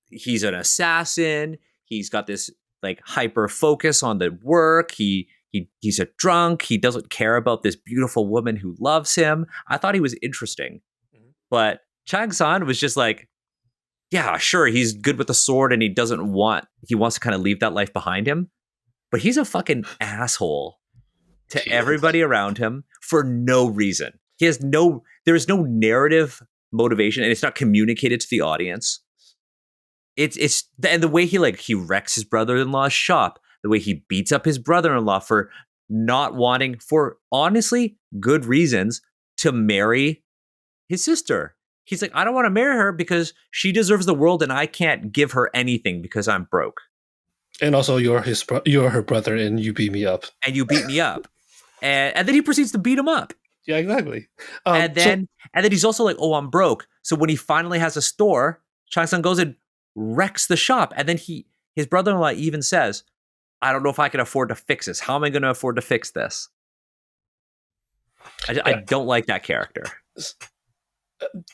he's an assassin. He's got this like hyper focus on the work. He's a drunk. He doesn't care about this beautiful woman who loves him. I thought he was interesting, but Chang San was just like, yeah, sure, he's good with the sword and he wants to kind of leave that life behind him, but he's a fucking asshole to everybody around him for no reason. There is no narrative motivation and it's not communicated to the audience. And the way he wrecks his brother-in-law's shop, the way he beats up his brother-in-law for not wanting, for honestly good reasons, to marry his sister. He's like, I don't want to marry her because she deserves the world and I can't give her anything because I'm broke. And also, you're her brother, and you beat me up. And you beat me up. And then he proceeds to beat him up. Yeah, exactly. And then he's also like, oh, I'm broke. So when he finally has a store, Chang San goes and wrecks the shop. And then his brother-in-law even says, I don't know if I can afford to fix this. How am I going to afford to fix this? I don't like that character.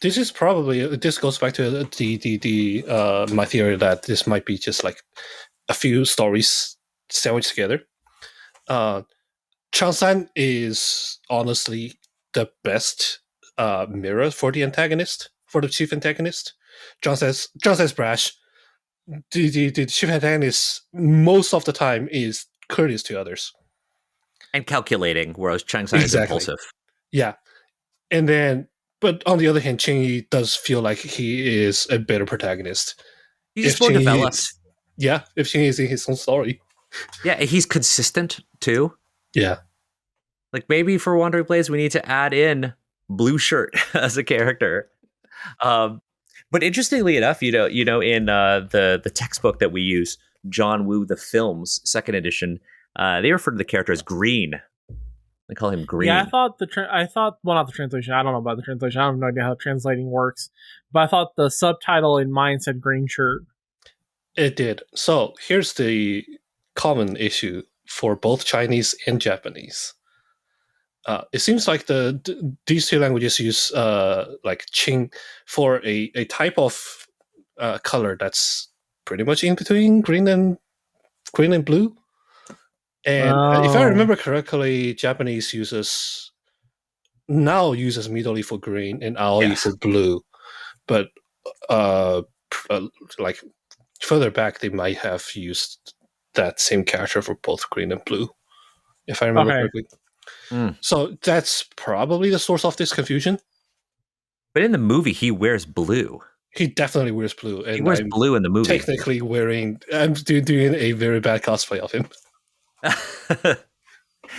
This goes back to the my theory that this might be just like a few stories sandwiched together. Chang San is honestly the best mirror for the antagonist, for the chief antagonist. John says brash. The chief antagonist most of the time is courteous to others and calculating, whereas Chang San is impulsive. Yeah, and then. But on the other hand, Ching Yi does feel like he is a better protagonist. He's just more developed. If Ching Yi is in his own story. Yeah, he's consistent too. Yeah. Like maybe for Wandering Blades, we need to add in Blue Shirt as a character. But interestingly enough, in the textbook that we use, John Woo, the Films, 2nd edition, they refer to the character as Green. They call him Green. Yeah, I thought not the translation. I don't know about the translation. I have no idea how translating works. But I thought the subtitle in mine said green shirt. It did. So here's the common issue for both Chinese and Japanese. It seems like these two languages use like Qing for a type of color that's pretty much in between green and blue. And if I remember correctly, Japanese now uses midori for green and aoi for blue. But like further back, they might have used that same character for both green and blue, if I remember correctly. So that's probably the source of this confusion. But in the movie, he wears blue. He definitely wears blue. And he wears blue in the movie. Technically I'm doing a very bad cosplay of him.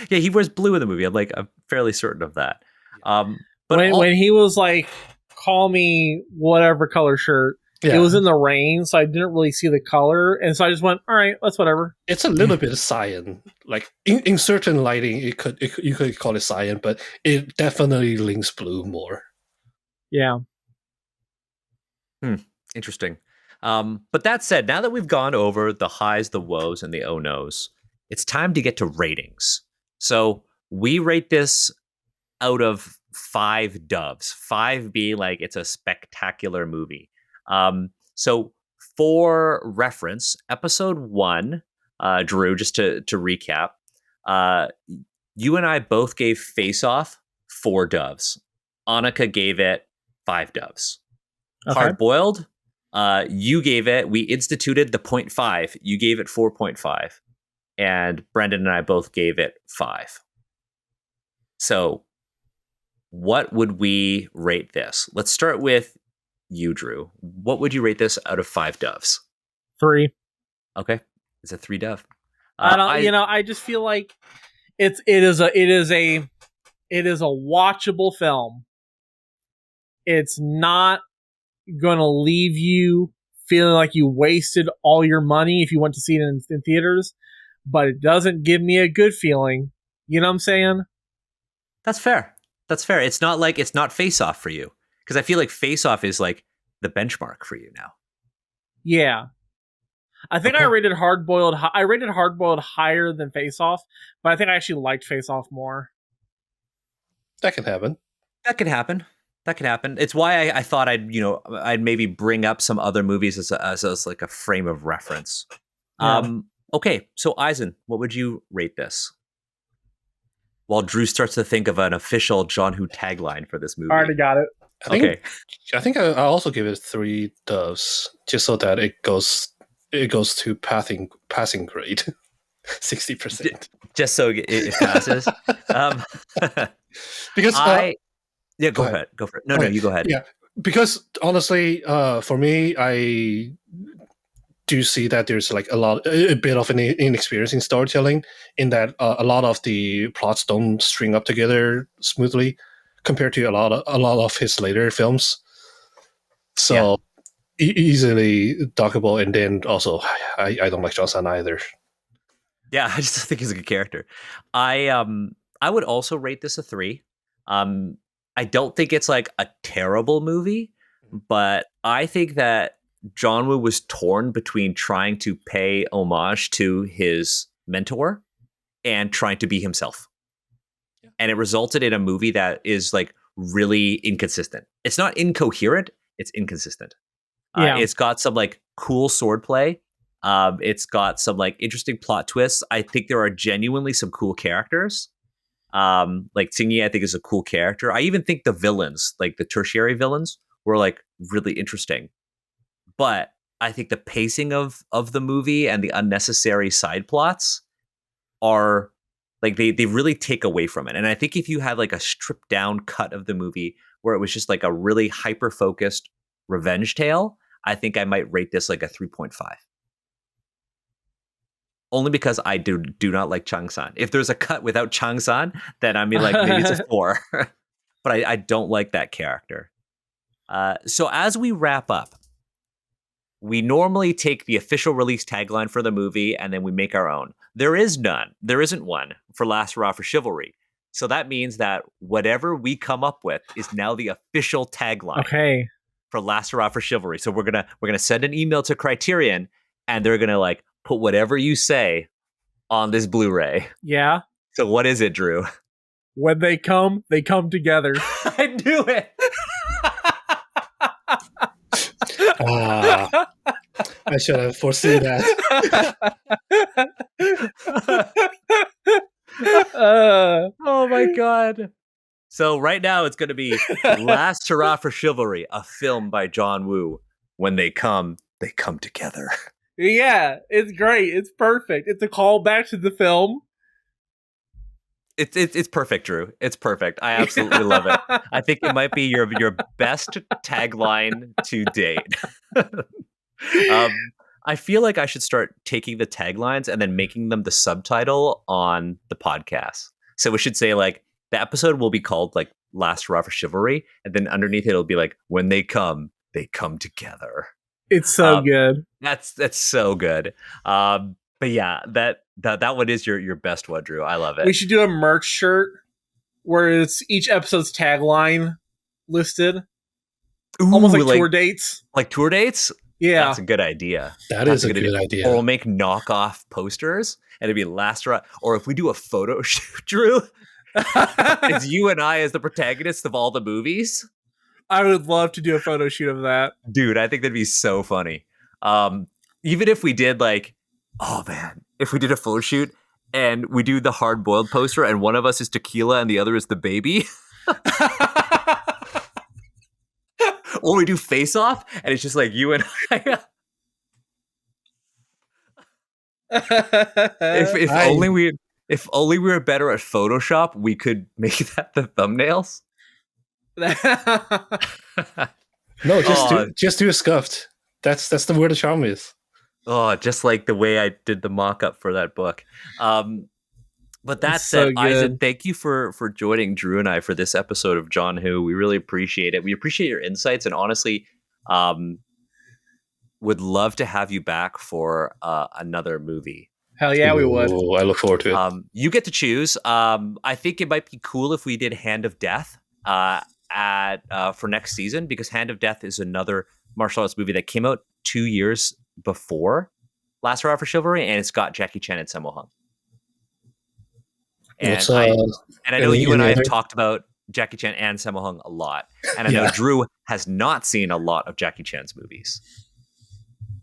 Yeah, he wears blue in the movie. I'm fairly certain of that. But when he was like, call me whatever color shirt, it was in the rain, so I didn't really see the color, and so I just went, all right, that's whatever. It's a little bit of cyan. Like in certain lighting, you could call it cyan, but it definitely leans blue more. Yeah. Interesting. But that said, now that we've gone over the highs, the woes, and the oh no's, it's time to get to ratings. So we rate this out of 5 doves, 5 being like it's a spectacular movie. So for reference, episode 1, Drew, just to recap, you and I both gave Face Off 4 doves. Annika gave it 5 doves. Okay. Hard Boiled, you gave it, we instituted the 0.5. You gave it 4.5. And Brendan and I both gave it 5. So what would we rate this? Let's start with you, Drew. What would you rate this out of 5 doves? 3. Okay. It's a 3 dove. I just feel like it is a watchable film. It's not gonna leave you feeling like you wasted all your money if you went to see it in theaters, but it doesn't give me a good feeling. You know what I'm saying? That's fair. It's not Face Off for you, because I feel like Face Off is like the benchmark for you now. Yeah, I think I rated Hard Boiled higher than Face Off, but I think I actually liked Face Off more. That can happen. It's why I thought I'd maybe bring up some other movies as like a frame of reference. Yeah. Okay, so Izen, what would you rate this? While Drew starts to think of an official John Who tagline for this movie. I already got it. I think I'll also give it 3 doves, just so that it goes to passing grade, 60%. Just so it passes. Because go ahead. Go for it. No, you go ahead. Yeah, because honestly, for me, I do see that there's like a bit of an inexperience in storytelling, in that a lot of the plots don't string up together smoothly compared to a lot of his later films. So easily dockable, and then also I don't like Johnson either. Yeah, I just think he's a good character. I would also rate this a 3. I don't think it's like a terrible movie, but I think that John Woo was torn between trying to pay homage to his mentor and trying to be himself. Yeah. And it resulted in a movie that is like really inconsistent. It's not incoherent, it's inconsistent. It's got some like cool swordplay. It's got some like interesting plot twists. I think there are genuinely some cool characters. Like Tsingy, I think, is a cool character. I even think the villains, like the tertiary villains, were like really interesting. But I think the pacing of the movie and the unnecessary side plots are like they really take away from it. And I think if you had like a stripped down cut of the movie where it was just like a really hyper focused revenge tale, I think I might rate this like a 3.5. Only because I do not like Chang San. If there's a cut without Chang San, then I mean, like maybe it's a 4. But I don't like that character. So as we wrap up, we normally take the official release tagline for the movie and then we make our own. There is none. There isn't one for Last Hurrah for Chivalry. So that means that whatever we come up with is now the official tagline for Last Hurrah for Chivalry. So we're gonna send an email to Criterion, and they're gonna like put whatever you say on this Blu-ray. Yeah. So what is it, Drew? When they come together. I knew it. I should have foreseen that. Oh my god. So right now it's going to be Last Hurrah for Chivalry, a film by John Woo. When they come together. Yeah, it's great. It's perfect. It's a callback to the film. It's perfect, Drew. It's perfect. I absolutely love it. I think it might be your best tagline to date. I feel like I should start taking the taglines and then making them the subtitle on the podcast. So we should say like the episode will be called like Last Hurrah for Chivalry, and then underneath it'll be like when they come together. It's so good. That's so good. But yeah, that one is your best one, Drew. I love it. We should do a merch shirt where it's each episode's tagline listed. Ooh, almost like tour dates. Like tour dates? Yeah. That's a good idea. That's a good idea. Or we'll make knockoff posters and it'd be Last Hurrah. Or if we do a photo shoot, Drew, it's you and I as the protagonists of all the movies. I would love to do a photo shoot of that. Dude, I think that'd be so funny. Even if we did like, oh man, if we did a photo shoot and we do the hard-boiled poster and one of us is tequila and the other is the baby. Or we do Face Off and it's just like you and I. If only we were better at Photoshop, we could make that the thumbnails. No, just do a scuffed. That's the where the charm is. Oh, just like the way I did the mock-up for that book. But that It's said, so Izen, good. thank you for joining Drew and I for this episode of John Who. We really appreciate it. We appreciate your insights, and honestly, would love to have you back for another movie. Hell yeah, we would. Ooh, I look forward to it. You get to choose. I think it might be cool if we did Hand of Death for next season, because Hand of Death is another martial arts movie that came out 2 years before Last Hurrah for Chivalry, and it's got Jackie Chan and Sammo Hung. And I know you and I have talked about Jackie Chan and Sammo Hung a lot, and I know Drew has not seen a lot of Jackie Chan's movies.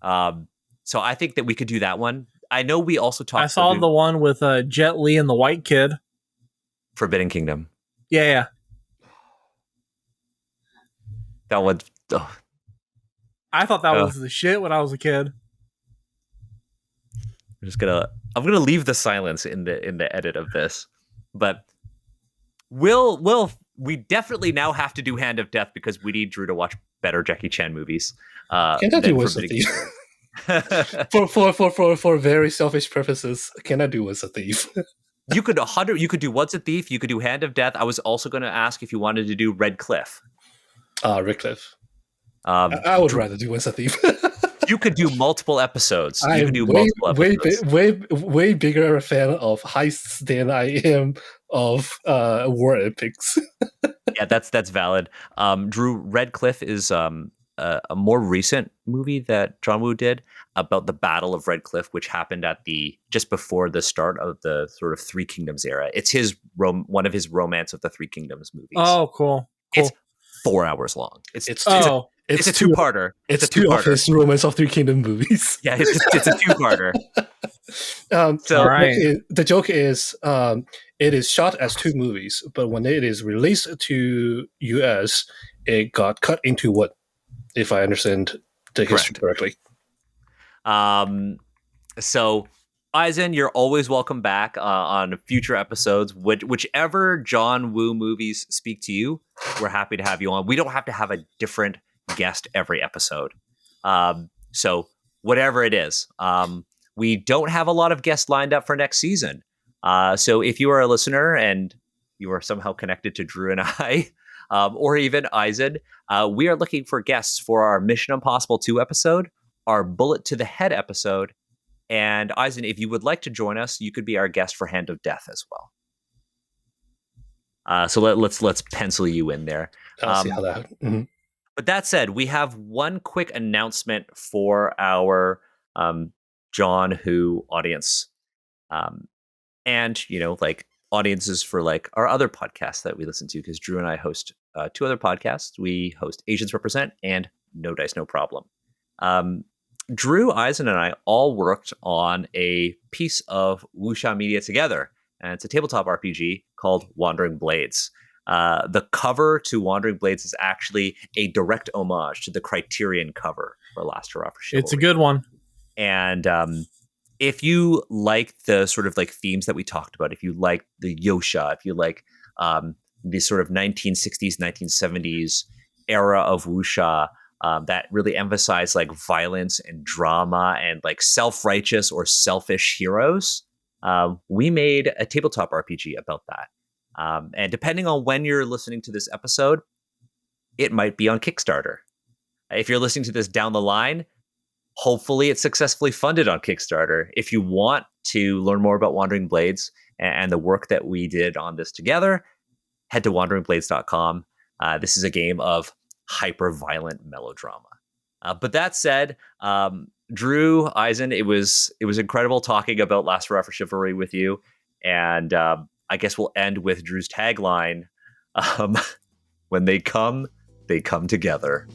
So I think that we could do that one. I know we also talked. I saw the one with Jet Li and the white kid. Forbidden Kingdom. Yeah. That one. Oh. I thought that was the shit when I was a kid. I'm gonna leave the silence in the edit of this, but we definitely now have to do Hand of Death because we need Drew to watch better Jackie Chan movies. Can I do Once a Thief? for very selfish purposes, can I do Once a Thief? You could do Once a Thief. You could do Hand of Death. I was also going to ask if you wanted to do Red Cliff. Red Cliff. I would rather do Once a Thief. You could do multiple episodes. You could do way bigger a fan of heists than I am of war epics. Yeah, that's valid. Drew, Red Cliff is a more recent movie that John Woo did about the Battle of Red Cliff, which happened at just before the start of the sort of Three Kingdoms era. It's one of his Romance of the Three Kingdoms movies. Oh, cool. It's 4 hours long. It's a two-parter. It's two of his Romance of Three Kingdom movies. Yeah, it's a two-parter. The joke is, it is shot as two movies, but when it is released to US, it got cut into one, if I understand the history correctly. So, Izen, you're always welcome back on future episodes. Whichever John Woo movies speak to you, we're happy to have you on. We don't have to have a different guest every episode. So whatever it is, we don't have a lot of guests lined up for next season. So if you are a listener and you are somehow connected to Drew and I, or even Izen, we are looking for guests for our Mission Impossible 2 episode, our Bullet to the Head episode, and Izen, if you would like to join us, you could be our guest for Hand of Death as well. So let's pencil you in there. I'll see how that. Mm-hmm. But that said, we have one quick announcement for our John Who audience, and like audiences for like our other podcasts that we listen to, because Drew and I host 2 other podcasts. We host Asians Represent and No Dice No Problem. Drew, Izen, and I all worked on a piece of Wuxia media together, and it's a tabletop RPG called Wandering Blades. The cover to Wandering Blades is actually a direct homage to the Criterion cover for Last Hurrah For Chivalry. It's a good one. And if you like the sort of like themes that we talked about, if you like the Yosha, if you like the sort of 1960s, 1970s era of wuxia that really emphasized like violence and drama and like self-righteous or selfish heroes, we made a tabletop RPG about that. And depending on when you're listening to this episode, it might be on Kickstarter. If you're listening to this down the line, hopefully it's successfully funded on Kickstarter. If you want to learn more about Wandering Blades and the work that we did on this together, head to wanderingblades.com. This is a game of hyper-violent melodrama. But that said, Drew, Izen, it was incredible talking about Last Hurrah For Chivalry with you. And I guess we'll end with Drew's tagline. When they come together.